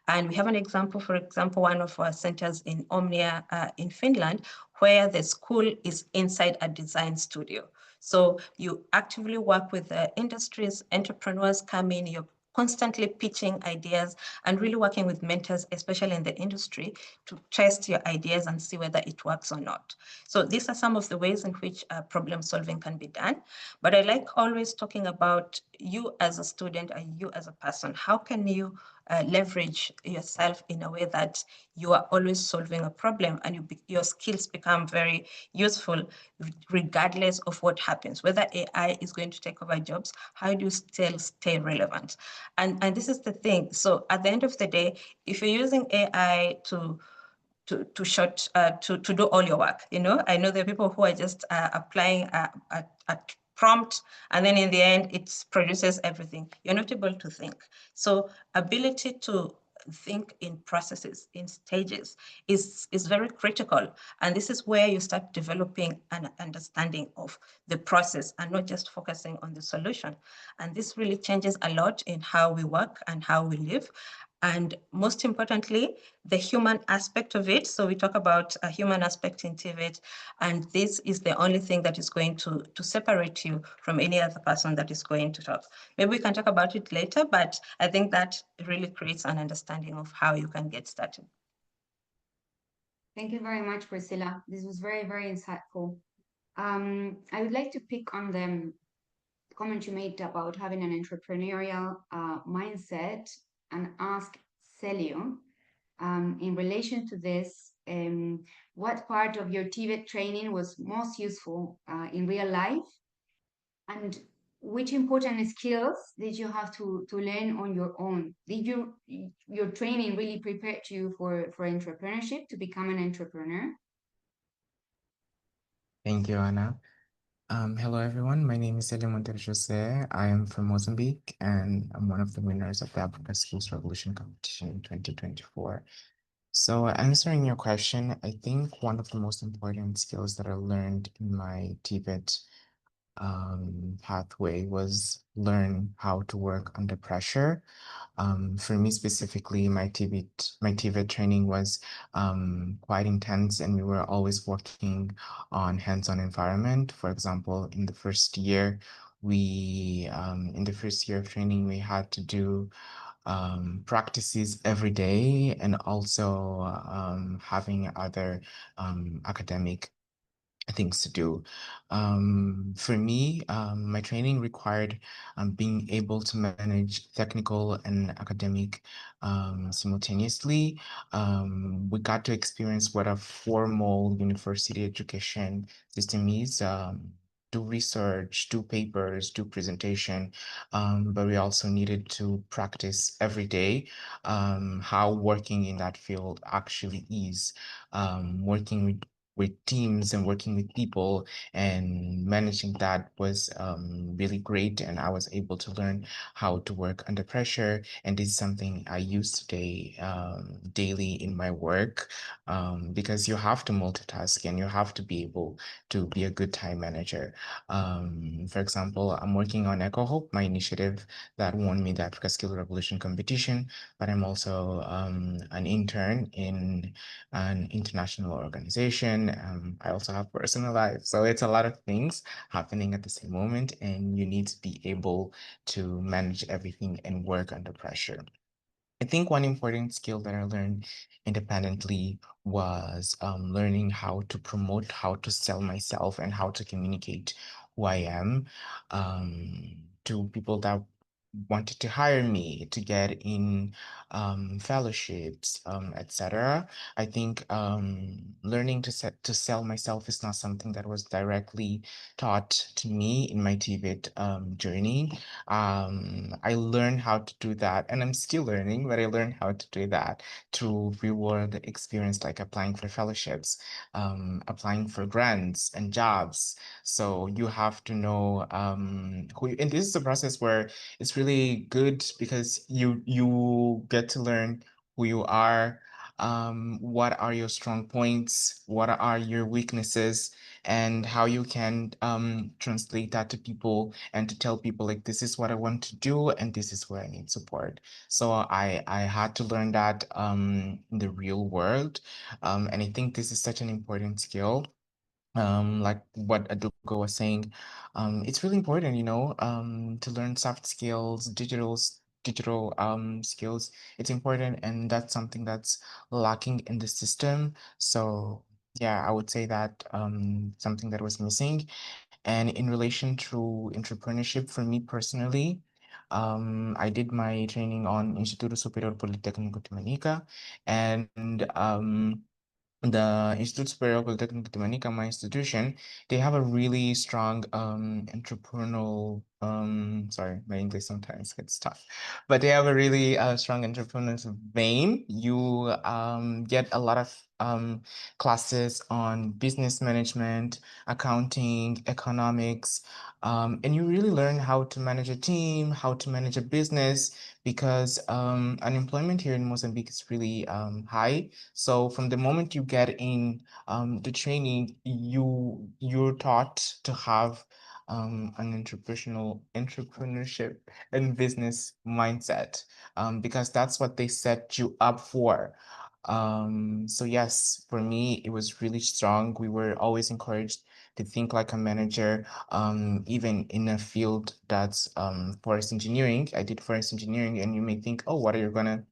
And we have an example, for example, one of our centers in Omnia in Finland, where the school is inside a design studio. So you actively work with the industries, entrepreneurs come in, you're constantly pitching ideas and really working with mentors, especially in the industry, to test your ideas and see whether it works or not. So these are some of the ways in which problem solving can be done. But I like always talking about you as a student and you as a person. How can you leverage yourself in a way that you are always solving a problem and your skills become very useful regardless of what happens, whether AI is going to take over jobs, how do you still stay relevant? And this is the thing. So at the end of the day, if you're using AI to do all your work, I know there are people who are just applying a prompt, and then in the end it produces everything. You're not able to think. So ability to think in processes, in stages, is very critical. And this is where you start developing an understanding of the process and not just focusing on the solution. And this really changes a lot in how we work and how we live. And most importantly, the human aspect of it. So we talk about a human aspect in TVET, and this is the only thing that is going to separate you from any other person that is going to talk. Maybe we can talk about it later, but I think that really creates an understanding of how you can get started. Thank you very much, Priscilla. This was very, very insightful. I would like to pick on the comment you made about having an entrepreneurial mindset and ask Celio, in relation to this, what part of your TVET training was most useful in real life, and which important skills did you have to learn on your own? Did your training really prepare you for entrepreneurship, to become an entrepreneur? Thank you, Anna. Hello, everyone. My name is Elie Monteiro Jose. I am from Mozambique, and I'm one of the winners of the Africa Skills Revolution competition in 2024. So answering your question, I think one of the most important skills that I learned in my TVET pathway was learn how to work under pressure. For me specifically, my TVET training was quite intense, and we were always working on hands-on environment. For example, in the first year, in the first year of training, we had to do practices every day, and also having other academic things to do. For me, my training required being able to manage technical and academic simultaneously. We got to experience what a formal university education system is. do research, do papers, do presentation, but we also needed to practice every day how working in that field actually is, working with teams and working with people, and managing that was really great. And I was able to learn how to work under pressure. And this is something I use today daily in my work, because you have to multitask and you have to be able to be a good time manager. For example, I'm working on Eco Hope, my initiative that won me the Africa Skill Revolution competition, but I'm also an intern in an international organization. I also have personal life. So it's a lot of things happening at the same moment, and you need to be able to manage everything and work under pressure. I think one important skill that I learned independently was learning how to promote, how to sell myself, and how to communicate who I am to people that wanted to hire me to get in fellowships, etc. I think learning to sell myself is not something that was directly taught to me in my TVET journey. I learned how to do that, and I'm still learning, but I learned how to do that through real world experience, like applying for fellowships, applying for grants and jobs. So you have to know and this is a process where it's really good because you get to learn who you are, what are your strong points, what are your weaknesses, and how you can translate that to people and to tell people like, this is what I want to do and this is where I need support. So I had to learn that in the real world, and I think this is such an important skill. Like what Aduko was saying, it's really important, to learn soft skills, digital skills. It's important, and that's something that's lacking in the system. So yeah, I would say that something that was missing. And in relation to entrepreneurship, for me personally, I did my training on Instituto Superior Politécnico de Manica, and the Instituto Superior Politécnico de Manica, my institution, they have a really strong entrepreneurial, sorry, my English sometimes gets tough, but they have a really strong entrepreneurial vein. You get a lot of classes on business management, accounting, economics, and you really learn how to manage a team, how to manage a business, because unemployment here in Mozambique is really high. So from the moment you get in the training, you're taught to have an entrepreneurship and business mindset, because that's what they set you up for. So yes, for me, it was really strong. We were always encouraged to think like a manager, even in a field that's forest engineering. I did forest engineering, and you may think, oh, what are you gonna,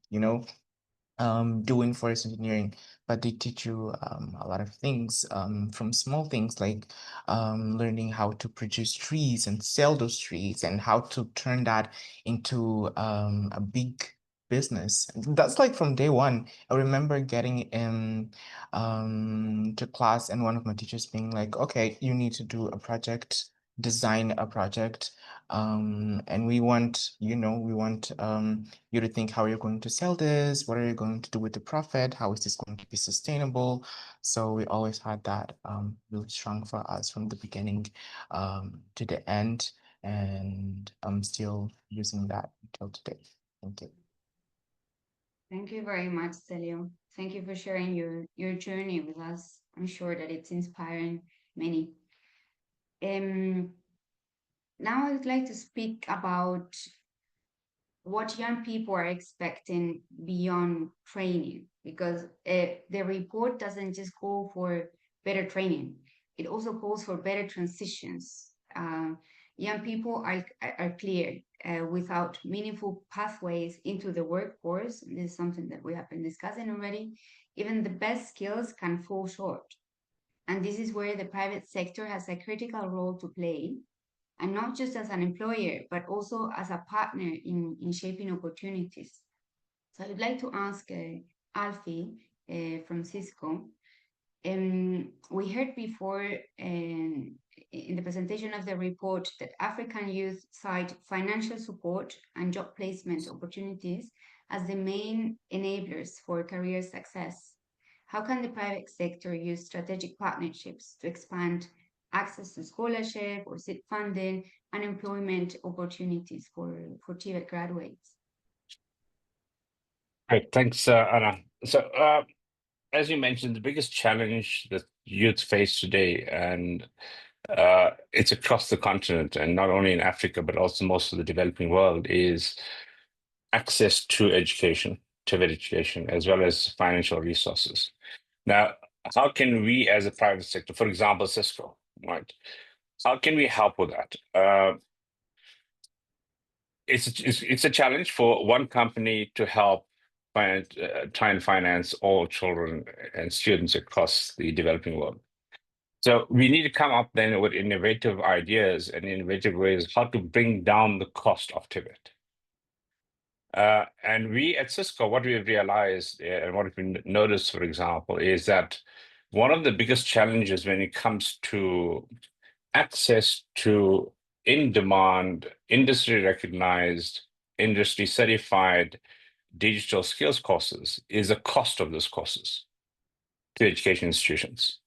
doing forest engineering, but they teach you a lot of things, from small things like learning how to produce trees and sell those trees and how to turn that into a big business. That's like from day one. I remember getting in to class and one of my teachers being like, okay, you need to do a project, design a project, and we want you to think how you're going to sell this, what are you going to do with the profit, how is this going to be sustainable. So we always had that really strong for us from the beginning to the end, and I'm still using that until today. Thank you. Thank you very much, Celio. Thank you for sharing your journey with us. I'm sure that it's inspiring many. Now I'd like to speak about what young people are expecting beyond training, because the report doesn't just call for better training, it also calls for better transitions. Young people are clear, without meaningful pathways into the workforce. This is something that we have been discussing already. Even the best skills can fall short. And this is where the private sector has a critical role to play, and not just as an employer, but also as a partner in shaping opportunities. So I'd like to ask Alfie from Cisco. We heard before in in the presentation of the report that African youth cite financial support and job placement opportunities as the main enablers for career success. How can the private sector use strategic partnerships to expand access to scholarship or seed funding and employment opportunities for TVET graduates? Great, thanks, Anna. So, as you mentioned, the biggest challenge that youth face today, and it's across the continent, and not only in Africa, but also most of the developing world, is access to education, TVET education, as well as financial resources. Now, how can we as a private sector, for example, Cisco, right? How can we help with that? It's a challenge for one company to help try and finance all children and students across the developing world. So we need to come up then with innovative ideas and innovative ways how to bring down the cost of TVET. And we at Cisco, what we've realized and what we've noticed, for example, is that one of the biggest challenges when it comes to access to in-demand, industry-recognized, industry-certified digital skills courses is the cost of those courses to education institutions.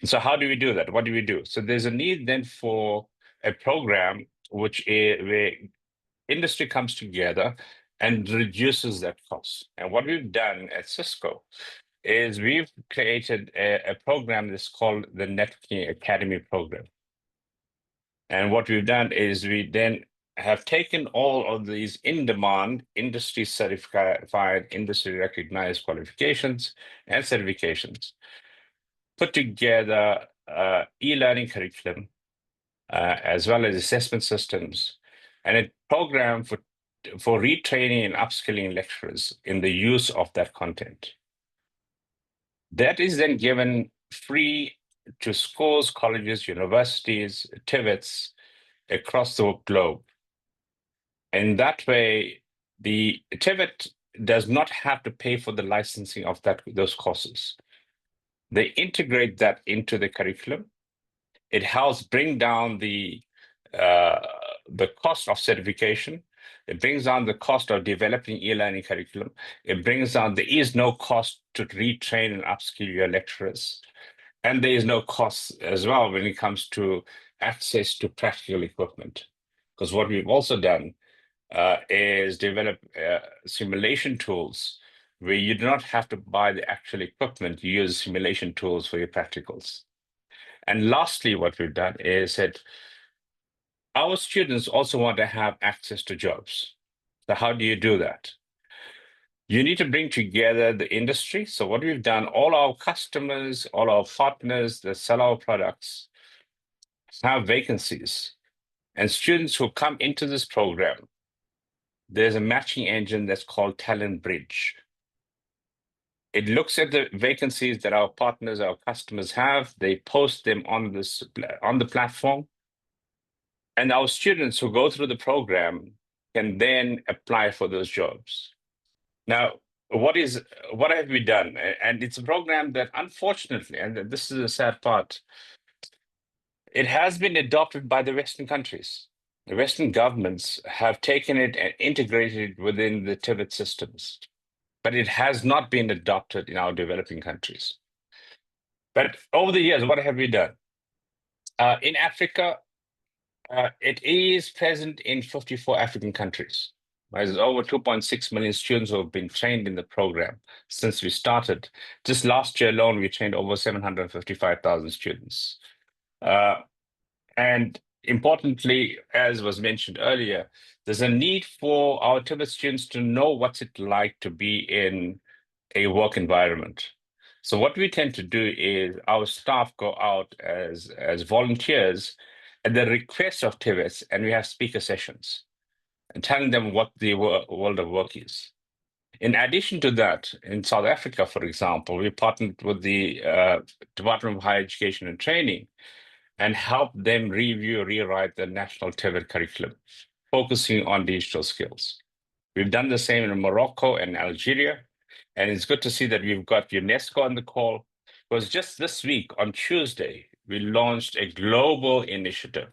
So how do we do that? What do we do? So there's a need then for a program where industry comes together and reduces that cost. And what we've done at Cisco is we've created a program that's called the Networking Academy program. And what we've done is we then have taken all of these in-demand, industry-certified, industry-recognized qualifications and certifications, put together e-learning curriculum, as well as assessment systems, and a program for retraining and upskilling lecturers in the use of that content. That is then given free to schools, colleges, universities, TVETs across the globe. And that way, the TVET does not have to pay for the licensing of those courses. They integrate that into the curriculum. It helps bring down the cost of certification. It brings down the cost of developing e-learning curriculum. It brings down, there is no cost to retrain and upskill your lecturers. And there is no cost as well when it comes to access to practical equipment. Because what we've also done is develop simulation tools where you do not have to buy the actual equipment, you use simulation tools for your practicals. And lastly, what we've done is that our students also want to have access to jobs. So how do you do that? You need to bring together the industry. So what we've done, all our customers, all our partners that sell our products have vacancies. And students who come into this program, there's a matching engine that's called Talent Bridge. It looks at the vacancies that our partners, our customers have. They post them on the platform. And our students who go through the program can then apply for those jobs. Now, what have we done? And it's a program that, unfortunately, and this is a sad part, it has been adopted by the Western countries. The Western governments have taken it and integrated it within the TVET systems, but it has not been adopted in our developing countries. But over the years, what have we done? In Africa, it is present in 54 African countries. There's over 2.6 million students who have been trained in the program since we started. Just last year alone, we trained over 755,000 students. And importantly, as was mentioned earlier, there's a need for our TVET students to know what's it like to be in a work environment. So what we tend to do is our staff go out as volunteers at the request of TVETs, and we have speaker sessions and telling them what the world of work is. In addition to that, in South Africa, for example, we partnered with the Department of Higher Education and Training and helped them rewrite the national TVET curriculum, focusing on digital skills. We've done the same in Morocco and Algeria, and it's good to see that we've got UNESCO on the call, because just this week, on Tuesday, we launched a global initiative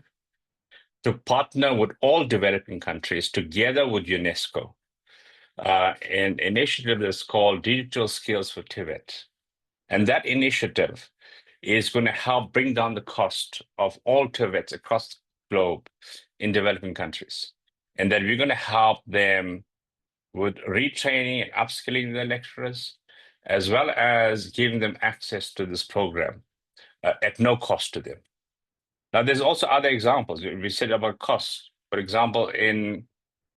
to partner with all developing countries together with UNESCO. An initiative that's called Digital Skills for TVET. And that initiative is going to help bring down the cost of all TVETs across the globe in developing countries. And that we're going to help them with retraining and upskilling their lecturers, as well as giving them access to this program at no cost to them. Now, there's also other examples. We said about costs. For example, in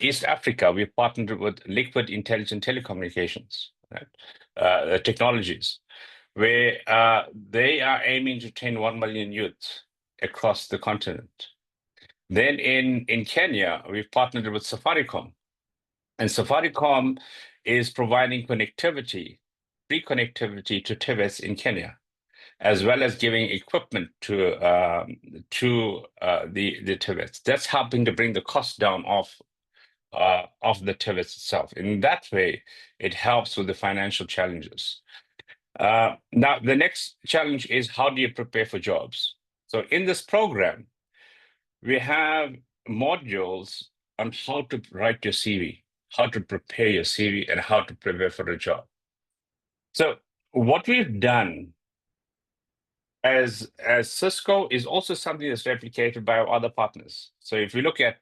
East Africa, we partnered with Liquid Intelligent Telecommunications, right? Technologies, where they are aiming to train 1 million youth across the continent. Then in Kenya, we've partnered with Safaricom. And Safaricom is providing connectivity, free connectivity to TVETs in Kenya, as well as giving equipment to the TVETs. That's helping to bring the cost down of the TVETs itself. In that way, it helps with the financial challenges. Now, the next challenge is how do you prepare for jobs? So in this program, we have modules on how to write your CV, how to prepare your CV, and how to prepare for a job. So what we've done as Cisco is also something that's replicated by our other partners. So if you look at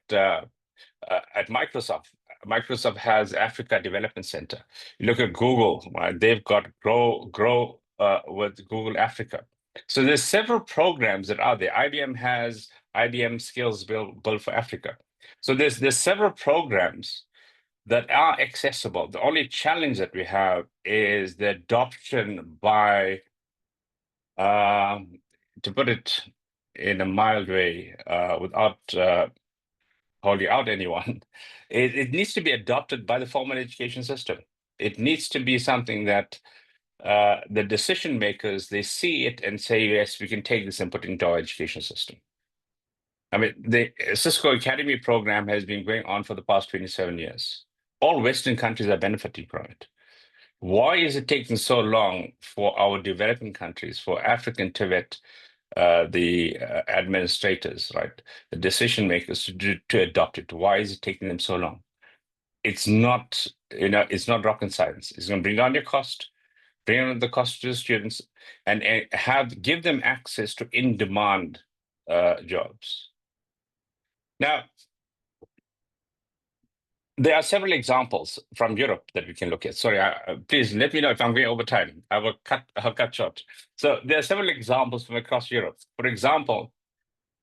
Microsoft, Microsoft has Africa Development Center. You look at Google, right? They've got Grow with Google Africa. So there's several programs that are there. IBM has IBM Skills Build for Africa. So there's several programs that are accessible. The only challenge that we have is the adoption by, to put it in a mild way, without holding out anyone, it needs to be adopted by the formal education system. It needs to be something that the decision makers, they see it and say, yes, we can take this and put it into our education system. I mean, the Cisco Academy program has been going on for the past 27 years. All Western countries are benefiting from it. Why is it taking so long for our developing countries, for African TVET, the administrators, right, the decision makers to adopt it? Why is it taking them so long? It's not, it's not rocket science. It's going to bring down your cost, bring down the cost to the students, and give them access to in-demand jobs. Now, there are several examples from Europe that we can look at. Sorry, please let me know if I'm going over time. I'll cut short. So there are several examples from across Europe. For example,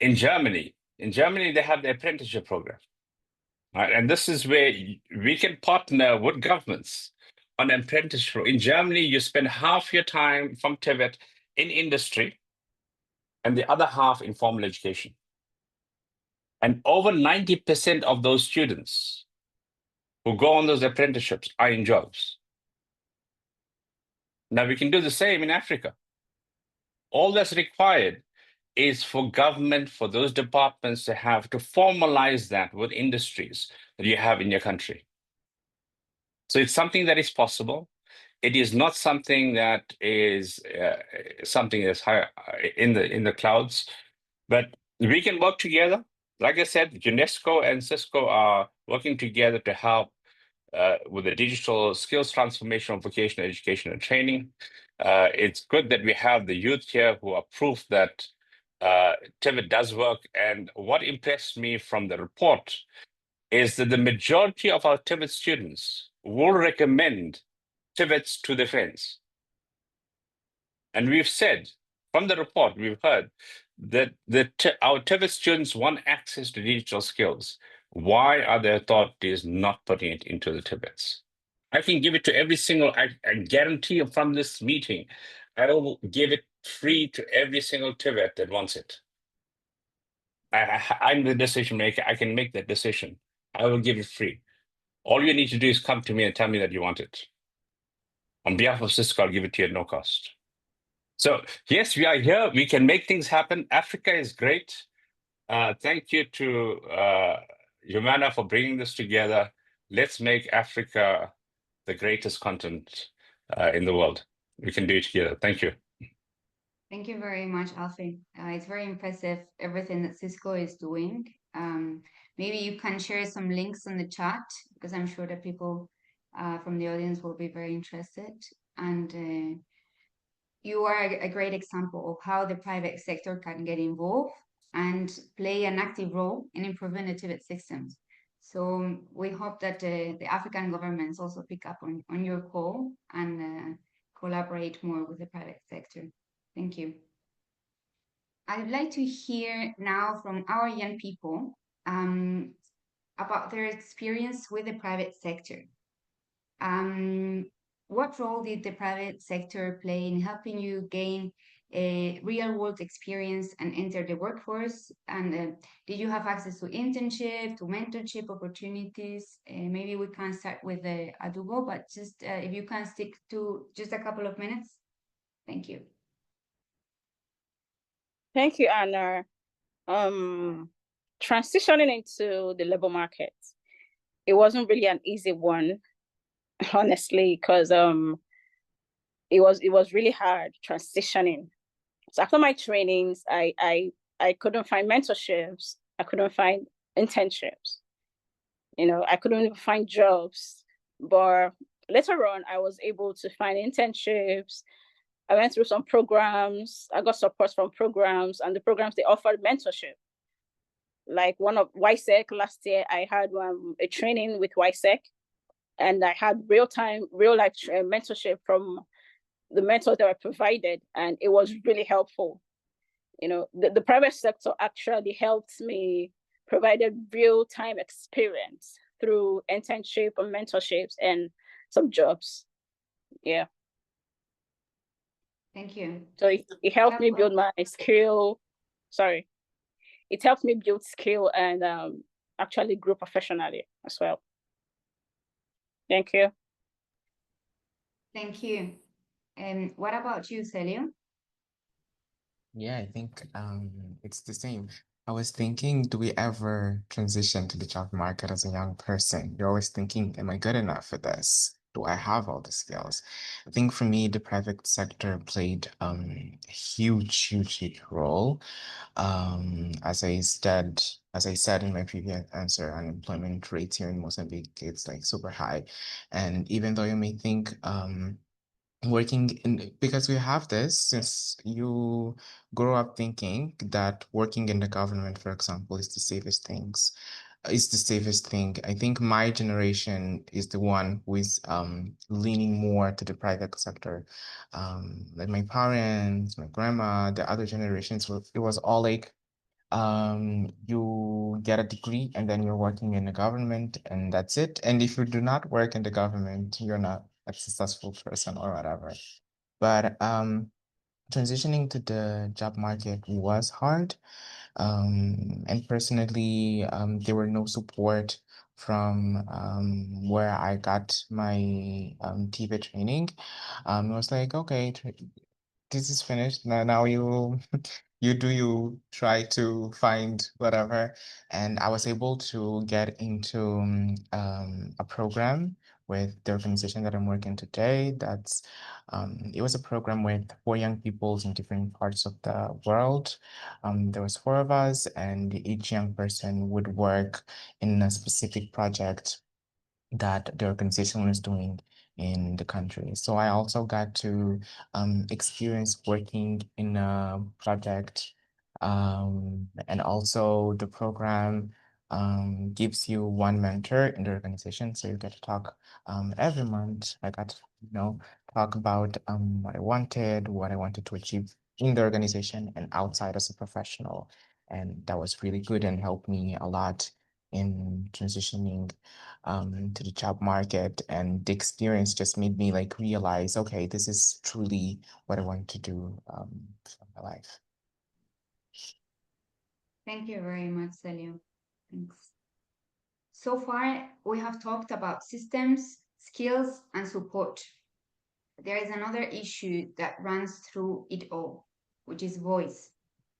in Germany, they have the apprenticeship program. Right? And this is where we can partner with governments on apprenticeship. In Germany, you spend half your time from TVET in industry and the other half in formal education. And over 90% of those students who go on those apprenticeships are in jobs. Now we can do the same in Africa. All that's required is for government, for those departments to have to formalize that with industries that you have in your country. So it's something that is possible. It is not something that is something that's high in the clouds, but we can work together. Like I said, UNESCO and Cisco are working together to help with the digital skills transformation of vocational education and training. It's good that we have the youth here who are proof that TVET does work. And what impressed me from the report is that the majority of our TVET students will recommend TVETs to their friends. And we've said, from the report, we've heard that our TVET students want access to digital skills. Why are the authorities not putting it into the TVETs? I can give it to every single, I guarantee from this meeting, I will give it free to every single TVET that wants it. I'm the decision maker. I can make that decision. I will give it free. All you need to do is come to me and tell me that you want it. On behalf of Cisco, I'll give it to you at no cost. So yes, we are here. We can make things happen. Africa is great. Thank you to Humana for bringing this together. Let's make Africa the greatest continent in the world. We can do it together. Thank you. Thank you very much, Alfie. It's very impressive, everything that Cisco is doing. Maybe you can share some links on the chat, because I'm sure that people from the audience will be very interested. And you are a great example of how the private sector can get involved and play an active role in improving the TVET systems. So we hope that the African governments also pick up on your call and collaborate more with the private sector. Thank you. I'd like to hear now from our young people about their experience with the private sector. What role did the private sector play in helping you gain a real-world experience and enter the workforce? And did you have access to internship, to mentorship opportunities? Maybe we can start with Adugo, but just if you can stick to just a couple of minutes. Thank you. Thank you, Anna. Transitioning into the labor market, it wasn't really an easy one, honestly, because it was really hard transitioning. So after my trainings, I couldn't find mentorships, I couldn't find internships, I couldn't even find jobs. But later on, I was able to find internships. I went through some programs. I got support from programs, and the programs, they offered mentorship. Like one of YSEC last year, I had a training with YSEC, and I had real life mentorship from the mentors that were provided, and it was really helpful. The private sector actually helped me, provided real-time experience through internship and mentorships and some jobs. Yeah. Thank you. So it helped me build my skill. Sorry. It helped me build skill and actually grow professionally as well. Thank you. Thank you. And what about you, Celio? Yeah, I think it's the same. I was thinking, do we ever transition to the job market as a young person? You're always thinking, am I good enough for this? Do I have all the skills? I think for me, the private sector played a huge role. As I said in my previous answer, unemployment rate here in Mozambique, it's like super high. And even though you may think working in, because we have this, since you grow up thinking that working in the government, for example, is the safest thing. I think my generation is the one who is leaning more to the private sector. Like my parents, my grandma, the other generations, it was all like you get a degree and then you're working in the government and that's it. And if you do not work in the government, you're not a successful person or whatever. But transitioning to the job market was hard. And personally, there were no support from where I got my TVET training. It was like, okay, this is finished. Now you try to find whatever. And I was able to get into a program with the organization that I'm working today. It was a program with 4 young people in different parts of the world. There was 4 of us, and each young person would work in a specific project that the organization was doing in the country. So I also got to experience working in a project, and also the program gives you one mentor in the organization. So you get to talk every month. I got to, talk about what I wanted to achieve in the organization and outside as a professional. And that was really good and helped me a lot in transitioning to the job market. And the experience just made me like realize, okay, this is truly what I want to do for my life. Thank you very much, Celio. Thanks. So far, we have talked about systems, skills, and support. There is another issue that runs through it all, which is voice.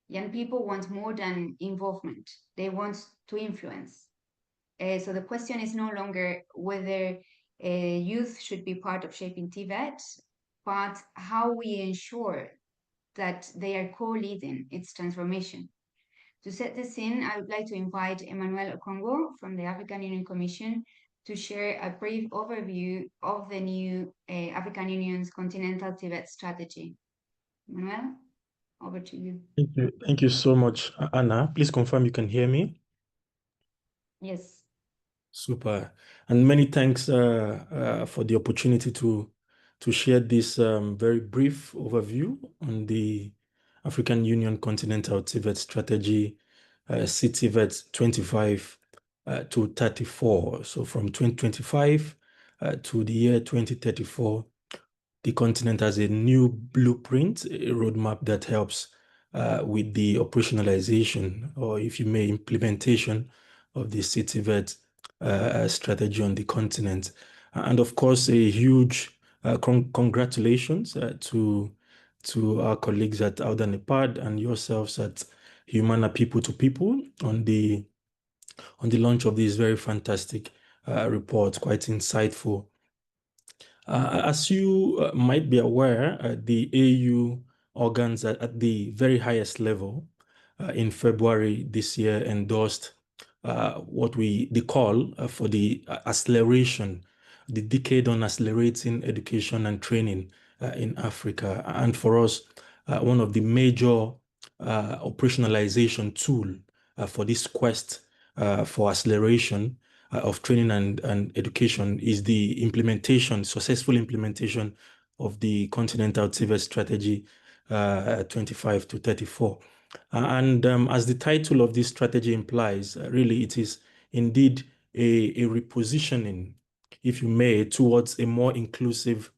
Young people want more than involvement. They want to influence. So the question is no longer whether youth should be part of shaping TVET, but how we ensure that they are co-leading its transformation. To set the scene, I would like to invite Emmanuel Okongo from the African Union Commission to share a brief overview of the new African Union's Continental TVET strategy. Emmanuel, over to you. Thank you. Thank you so much, Anna. Please confirm you can hear me. Yes. Super. And many thanks for the opportunity to share this very brief overview on the African Union Continental TVET strategy, CTVET 25 to 34. So from 2025 to the year 2034, the continent has a new blueprint, a roadmap that helps with the operationalization, or if you may, implementation of the CTVET strategy on the continent. And of course, a huge congratulations to our colleagues at Audanepad and yourselves at Humana People to People on the launch of this very fantastic report, quite insightful. As you might be aware, the AU organs at the very highest level in February this year endorsed what the call for the acceleration, the decade on accelerating education and training in Africa. And for us, one of the major operationalization tool for this quest for acceleration of training and education is the successful implementation of the Continental TVET strategy 25 to 34. And as the title of this strategy implies, really it is indeed a repositioning, if you may, towards a more inclusive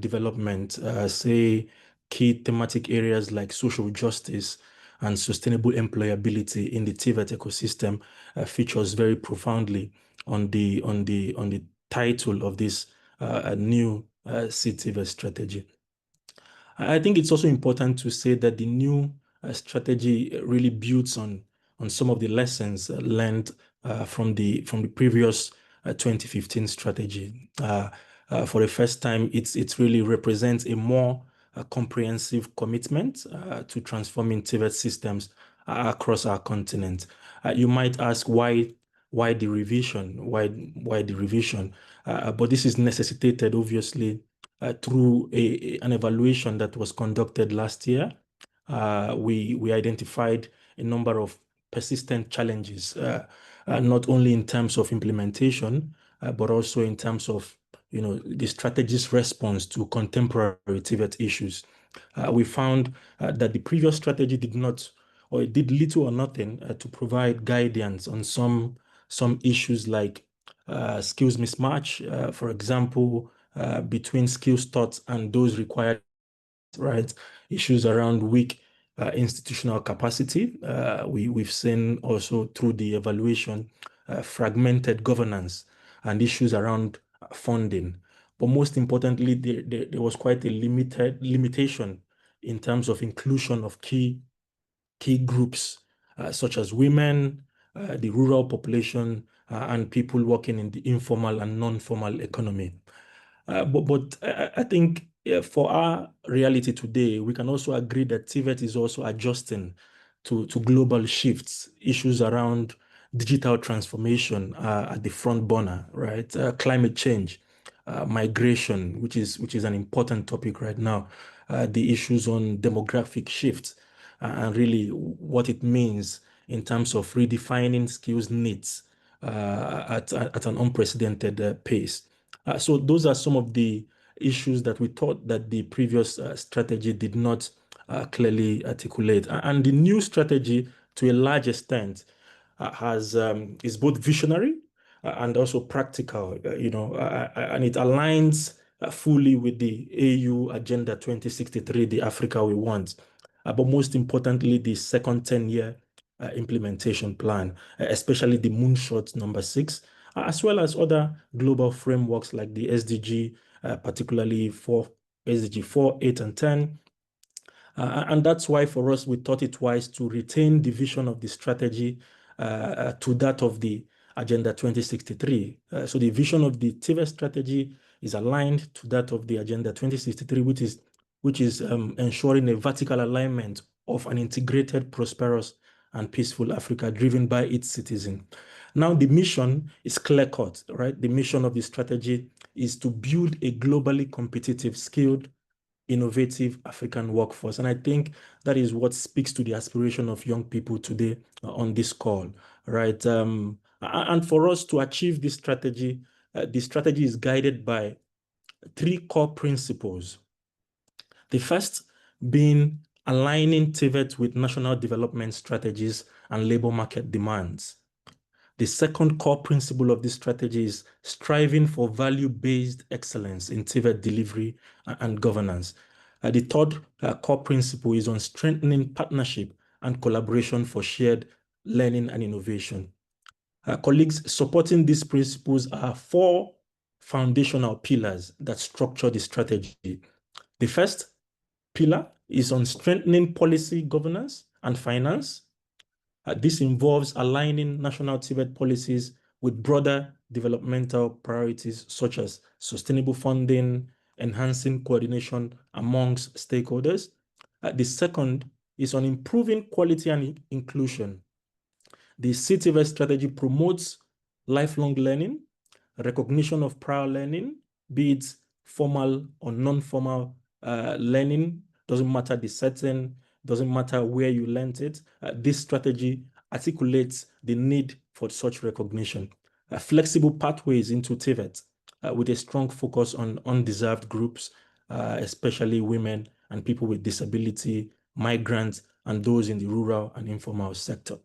development, say key thematic areas like social justice and sustainable employability in the TVET ecosystem features very profoundly on the title of this new CTVET strategy. I think it's also important to say that the new strategy really builds on some of the lessons learned from the previous 2015 strategy. For the first time, it really represents a more comprehensive commitment to transforming TVET systems across our continent. You might ask why the revision? Why the revision? But this is necessitated, obviously, through an evaluation that was conducted last year. We identified a number of persistent challenges, not only in terms of implementation, but also in terms of the strategy's response to contemporary TVET issues. We found that the previous strategy did not, or it did little or nothing to provide guidance on some issues like skills mismatch, for example, between skills taught and those required, right? Issues around weak institutional capacity. We've seen also through the evaluation fragmented governance and issues around funding. But most importantly, there was quite a limitation in terms of inclusion of key groups such as women, the rural population, and people working in the informal and non-formal economy. But I think for our reality today, we can also agree that TVET is also adjusting to global shifts, issues around digital transformation at the front burner, right? Climate change, migration, which is an important topic right now, the issues on demographic shifts, and really what it means in terms of redefining skills needs at an unprecedented pace. So those are some of the issues that we thought that the previous strategy did not clearly articulate. And the new strategy, to a large extent, is both visionary and also practical, and it aligns fully with the AU Agenda 2063, the Africa we want. But most importantly, the second 10-year implementation plan, especially the Moonshot number 6, as well as other global frameworks like the SDG, particularly for SDG 4, 8, and 10. And that's why for us, we thought it wise to retain the vision of the strategy to that of the Agenda 2063. So the vision of the TVET strategy is aligned to that of the Agenda 2063, which is ensuring a vertical alignment of an integrated, prosperous, and peaceful Africa driven by its citizens. Now, the mission is clear-cut, right? The mission of the strategy is to build a globally competitive, skilled, innovative African workforce. And I think that is what speaks to the aspiration of young people today on this call, right? And for us to achieve this strategy, the strategy is guided by three core principles. The first being aligning TVET with national development strategies and labor market demands. The second core principle of this strategy is striving for value-based excellence in TVET delivery and governance. The third core principle is on strengthening partnership and collaboration for shared learning and innovation. Colleagues, supporting these principles are four foundational pillars that structure the strategy. The first pillar is on strengthening policy governance and finance. This involves aligning national TVET policies with broader developmental priorities such as sustainable funding, enhancing coordination amongst stakeholders. The second is on improving quality and inclusion. The CTVET strategy promotes lifelong learning, recognition of prior learning, be it formal or non-formal learning, doesn't matter the setting, doesn't matter where you learned it. This strategy articulates the need for such recognition. Flexible pathways into TVET with a strong focus on undeserved groups, especially women and people with disability, migrants, and those in the rural and informal sector.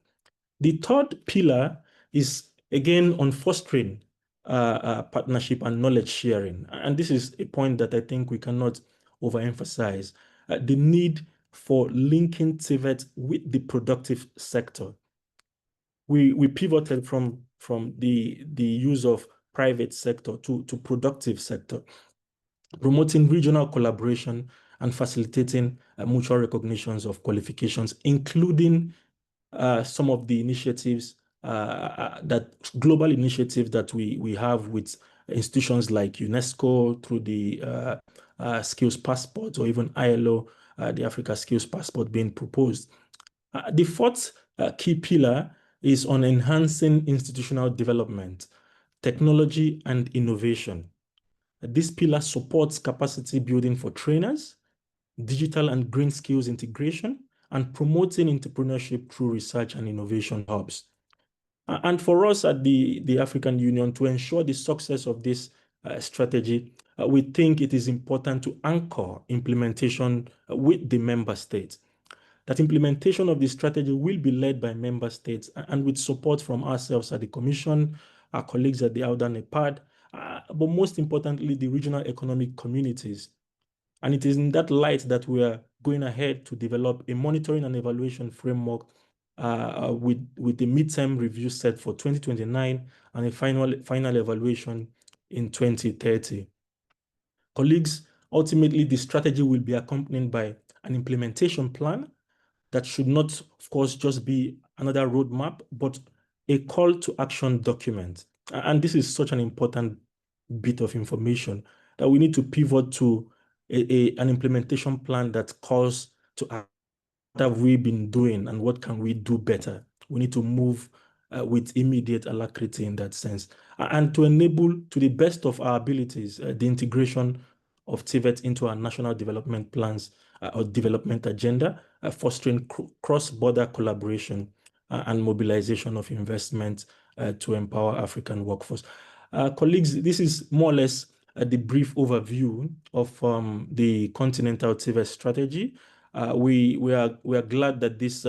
The third pillar is again on fostering partnership and knowledge sharing. And this is a point that I think we cannot overemphasize. The need for linking TVET with the productive sector. We pivoted from the use of private sector to productive sector, promoting regional collaboration and facilitating mutual recognitions of qualifications, including some of the initiatives, that global initiatives that we have with institutions like UNESCO through the Skills Passport, or even ILO, the Africa Skills Passport being proposed. The fourth key pillar is on enhancing institutional development, technology, and innovation. This pillar supports capacity building for trainers, digital and green skills integration, and promoting entrepreneurship through research and innovation hubs. And for us at the African Union, to ensure the success of this strategy, we think it is important to anchor implementation with the member states. That implementation of the strategy will be led by member states and with support from ourselves at the Commission, our colleagues at the Outer NEPAD, but most importantly, the regional economic communities. And it is in that light that we are going ahead to develop a monitoring and evaluation framework with the midterm review set for 2029 and a final evaluation in 2030. Colleagues, ultimately, the strategy will be accompanied by an implementation plan that should not, of course, just be another roadmap, but a call to action document. And this is such an important bit of information that we need to pivot to an implementation plan that calls to what have we been doing and what can we do better. We need to move with immediate alacrity in that sense, and to enable, to the best of our abilities, the integration of TVET into our national development plans or development agenda, fostering cross-border collaboration and mobilization of investment to empower African workforce. Colleagues, this is more or less the brief overview of the Continental TVET strategy. We are glad that this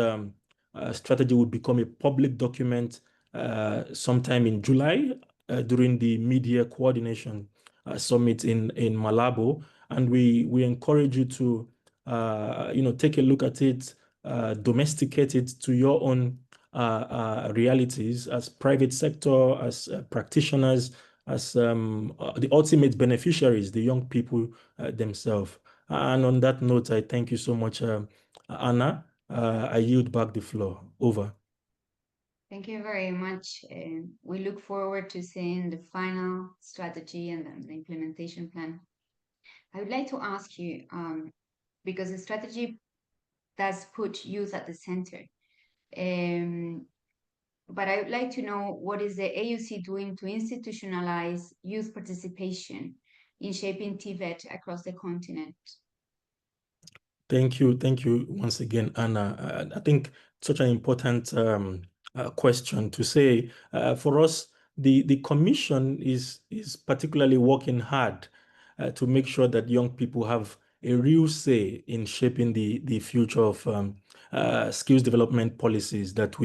strategy will become a public document sometime in July during the Media Coordination Summit in Malabo, and we encourage you to take a look at it, domesticate it to your own realities as private sector, as practitioners, as the ultimate beneficiaries, the young people themselves. And on that note, I thank you so much, Anna. I yield back the floor. Over. Thank you very much. We look forward to seeing the final strategy and the implementation plan. I would like to ask you, because the strategy does put youth at the center. But I would like to know, what is the AUC doing to institutionalize youth participation in shaping TVET across the continent? Thank you once again, Anna. I think such an important question to say. For us, the commission is particularly working hard to make sure that young people have a real say in shaping the future of skills development policies that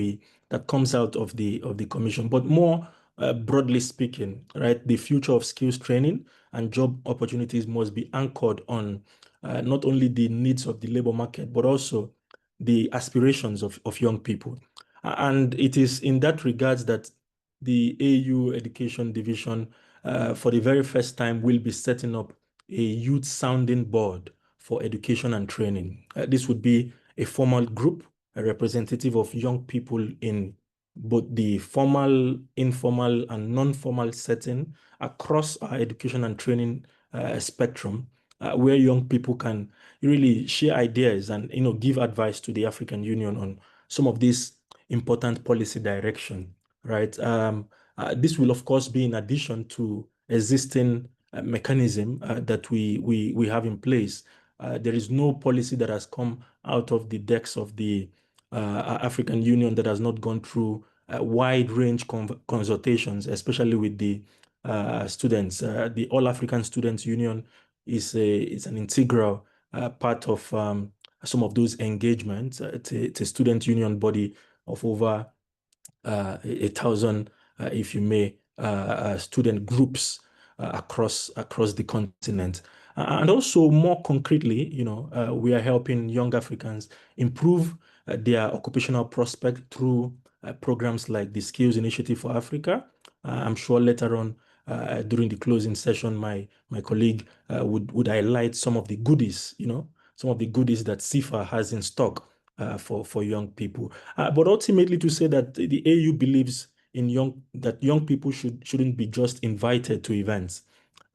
comes out of the commission. But more broadly speaking, right, the future of skills training and job opportunities must be anchored on not only the needs of the labor market, but also the aspirations of young people. And it is in that regards that the AU Education Division, for the very first time, will be setting up a youth sounding board for education and training. This would be a formal group, a representative of young people in both the formal, informal, and non-formal setting across our education and training spectrum, where young people can really share ideas and give advice to the African Union on some of these important policy direction, right? This will of course be in addition to existing mechanism that we have in place. There is no policy that has come out of the decks of the African Union that has not gone through wide range consultations, especially with the students. The All African Students Union is an integral part of some of those engagements. It's a student union body of over 1,000, if you may, student groups across the continent. And also more concretely, we are helping young Africans improve their occupational prospect through programs like the Skills Initiative for Africa. I'm sure later on during the closing session, my colleague would highlight some of the goodies, some of the goodies that CIFA has in stock for young people. But ultimately to say that the AU believes in young people shouldn't be just invited to events,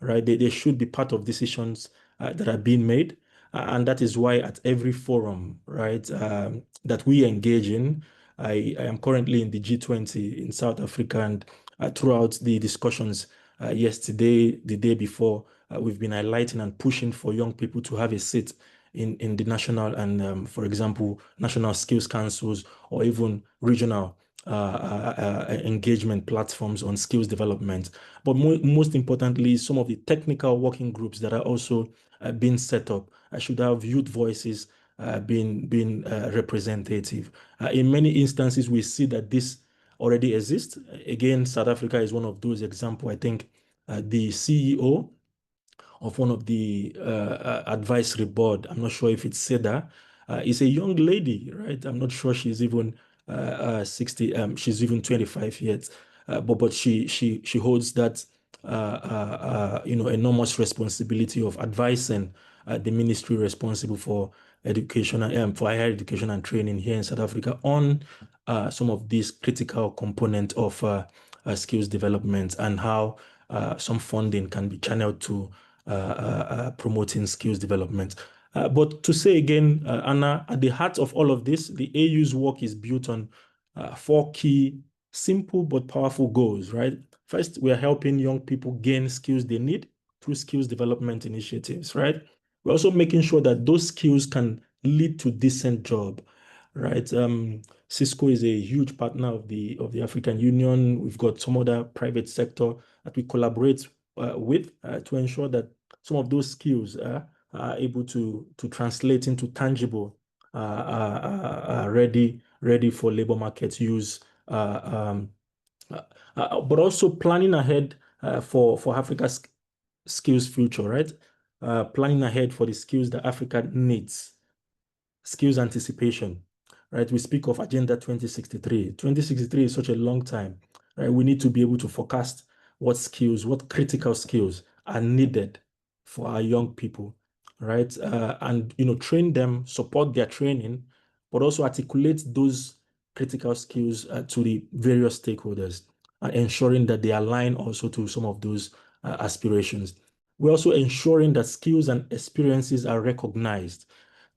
right? They should be part of decisions that are being made. And that is why at every forum, right, that we engage in, I am currently in the G20 in South Africa, and throughout the discussions yesterday, the day before, we've been highlighting and pushing for young people to have a seat in the national and, for example, national skills councils or even regional engagement platforms on skills development. But most importantly, some of the technical working groups that are also being set up should have youth voices being representative. In many instances, we see that this already exists. Again, South Africa is one of those examples. I think the CEO of one of the advisory board, I'm not sure if it's SEDA, is a young lady, right? I'm not sure she's even 60, she's even 25 yet, but she holds that enormous responsibility of advising the ministry responsible for education and for higher education and training here in South Africa on some of these critical components of skills development and how some funding can be channeled to promoting skills development. But to say again, Anna, at the heart of all of this, the AU's work is built on 4 key, simple but powerful goals, right? First, we are helping young people gain skills they need through skills development initiatives, right? We're also making sure that those skills can lead to decent job, right? Cisco is a huge partner of the African Union. We've got some other private sector that we collaborate with to ensure that some of those skills are able to translate into tangible, ready for labor market use, but also planning ahead for Africa's skills future, right? Planning ahead for the skills that Africa needs, skills anticipation, right? We speak of Agenda 2063. 2063 is such a long time, right? We need to be able to forecast what skills, what critical skills are needed for our young people, right? And, train them, support their training, but also articulate those critical skills to the various stakeholders, ensuring that they align also to some of those aspirations. We're also ensuring that skills and experiences are recognized.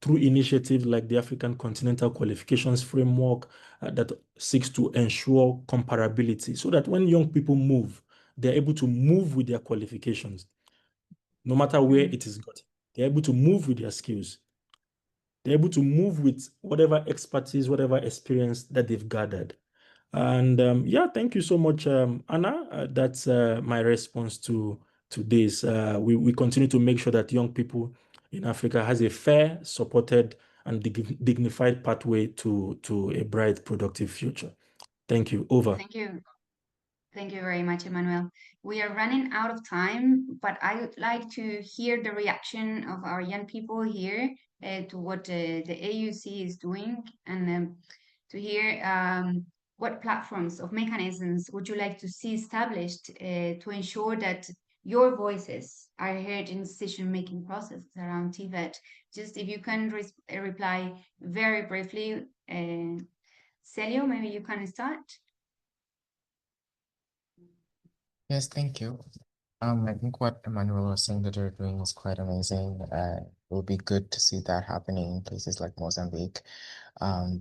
through initiatives like the African Continental Qualifications Framework that seeks to ensure comparability so that when young people move, they're able to move with their qualifications, no matter where it is got. They're able to move with their skills. They're able to move with whatever expertise, whatever experience that they've gathered. And yeah, thank you so much, Anna. That's my response to this. We continue to make sure that young people in Africa has a fair, supported, and dignified pathway to a bright, productive future. Thank you. Over. Thank you. Thank you very much, Emmanuel. We are running out of time, but I would like to hear the reaction of our young people here to what the AUC is doing, and to hear what platforms of mechanisms would you like to see established to ensure that your voices are heard in decision-making processes around TVET. Just if you can reply very briefly. Celio, maybe you can start. Yes, thank you. I think what Emmanuel was saying that you're doing is quite amazing. It would be good to see that happening in places like Mozambique.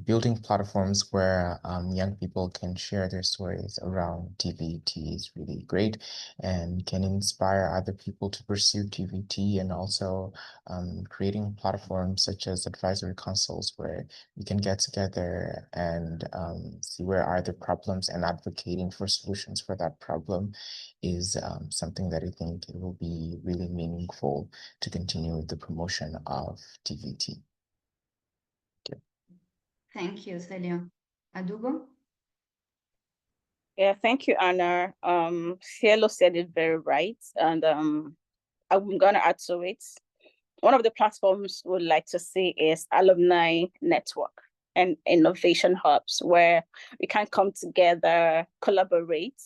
Building platforms where young people can share their stories around TVET is really great and can inspire other people to pursue TVET, and also creating platforms such as advisory councils where we can get together and see where are the problems and advocating for solutions for that problem is something that I think it will be really meaningful to continue the promotion of TVET. Thank you, Celio. Adugo? Yeah, thank you, Anna. Cielo said it very right, and I'm gonna add to it. One of the platforms we'd like to see is alumni network and innovation hubs where we can come together, collaborate,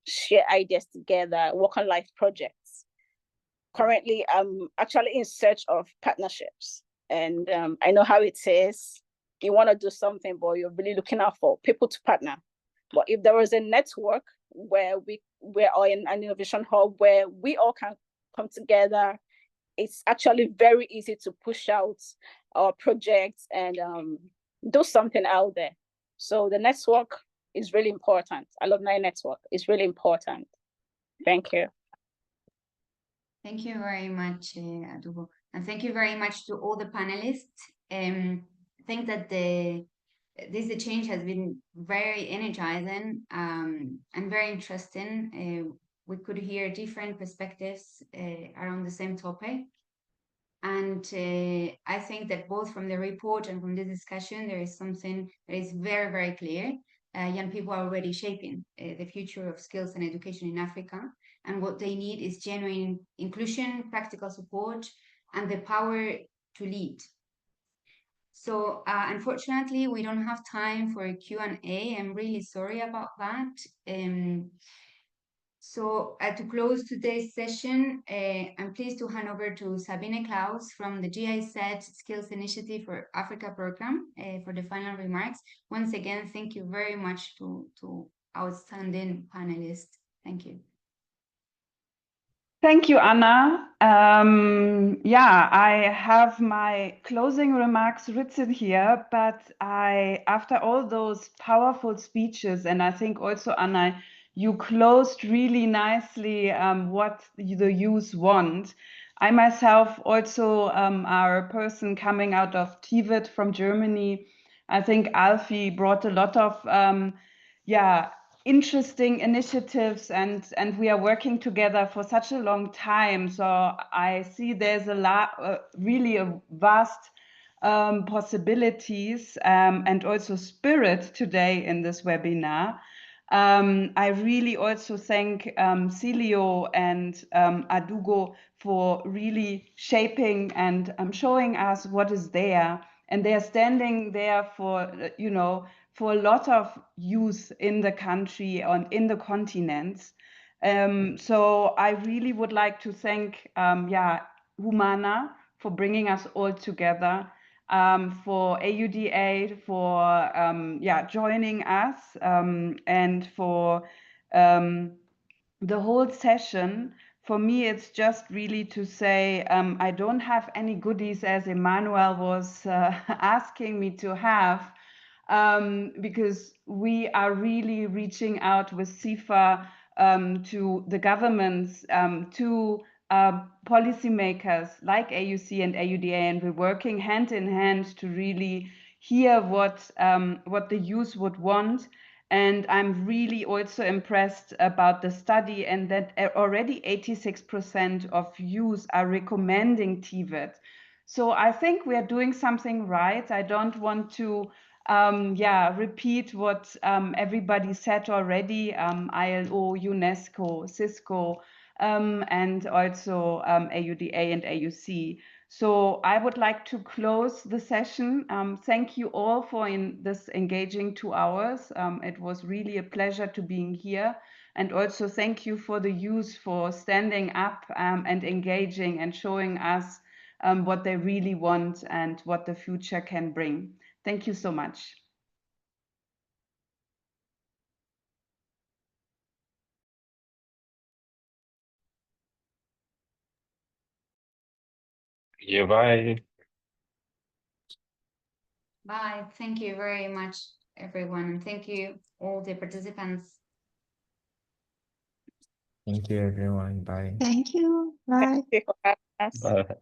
share ideas together, work on life projects. Currently, I'm actually in search of partnerships, and I know how it is. You want to do something, but you're really looking out for people to partner. But if there was a network where we're all in an innovation hub where we all can come together, it's actually very easy to push out our projects and do something out there. So the network is really important. Alumni network is really important. Thank you. Thank you very much, Adugo. And thank you very much to all the panelists. I think that this change has been very energizing and very interesting. We could hear different perspectives around the same topic. And I think that both from the report and from the discussion, there is something that is very, very clear. Young people are already shaping the future of skills and education in Africa. And what they need is genuine inclusion, practical support, and the power to lead. So unfortunately, we don't have time for a Q&A. I'm really sorry about that. So to close today's session, I'm pleased to hand over to Sabine Klaus from the GIZ Skills Initiative for Africa program for the final remarks. Once again, thank you very much to outstanding panelists. Thank you. Thank you, Anna. Yeah, I have my closing remarks written here, but after all those powerful speeches, and I think also, Anna, you closed really nicely what the youth want. I myself also are a person coming out of TVET from Germany. I think Alfie brought a lot of interesting initiatives, and we are working together for such a long time. So I see there's really a vast possibilities and also spirit today in this webinar. I really also thank Celio and Adugo for really shaping and showing us what is there. And they're standing there for, for a lot of youth in the country and in the continents. So I really would like to thank, Humana for bringing us all together, for AUDA for joining us, and for the whole session, for me, it's just really to say I don't have any goodies as Emmanuel was asking me to have, because we are really reaching out with CIFA to the governments, to policymakers like AUC and AUDA, and we're working hand in hand to really hear what the youth would want. And I'm really also impressed about the study, and that already 86% of youth are recommending TVET. So I think we are doing something right. I don't want to repeat what everybody said already, ILO, UNESCO, Cisco, and also AUDA and AUC. So I would like to close the session. Thank you all for this engaging 2 hours. It was really a pleasure to being here. And also thank you for the youth for standing up and engaging and showing us what they really want and what the future can bring. Thank you so much. Yeah, bye. Bye. Thank you very much, everyone. Thank you, all the participants. Thank you, everyone. Bye. Thank you. Bye. Thank you for having us. Bye.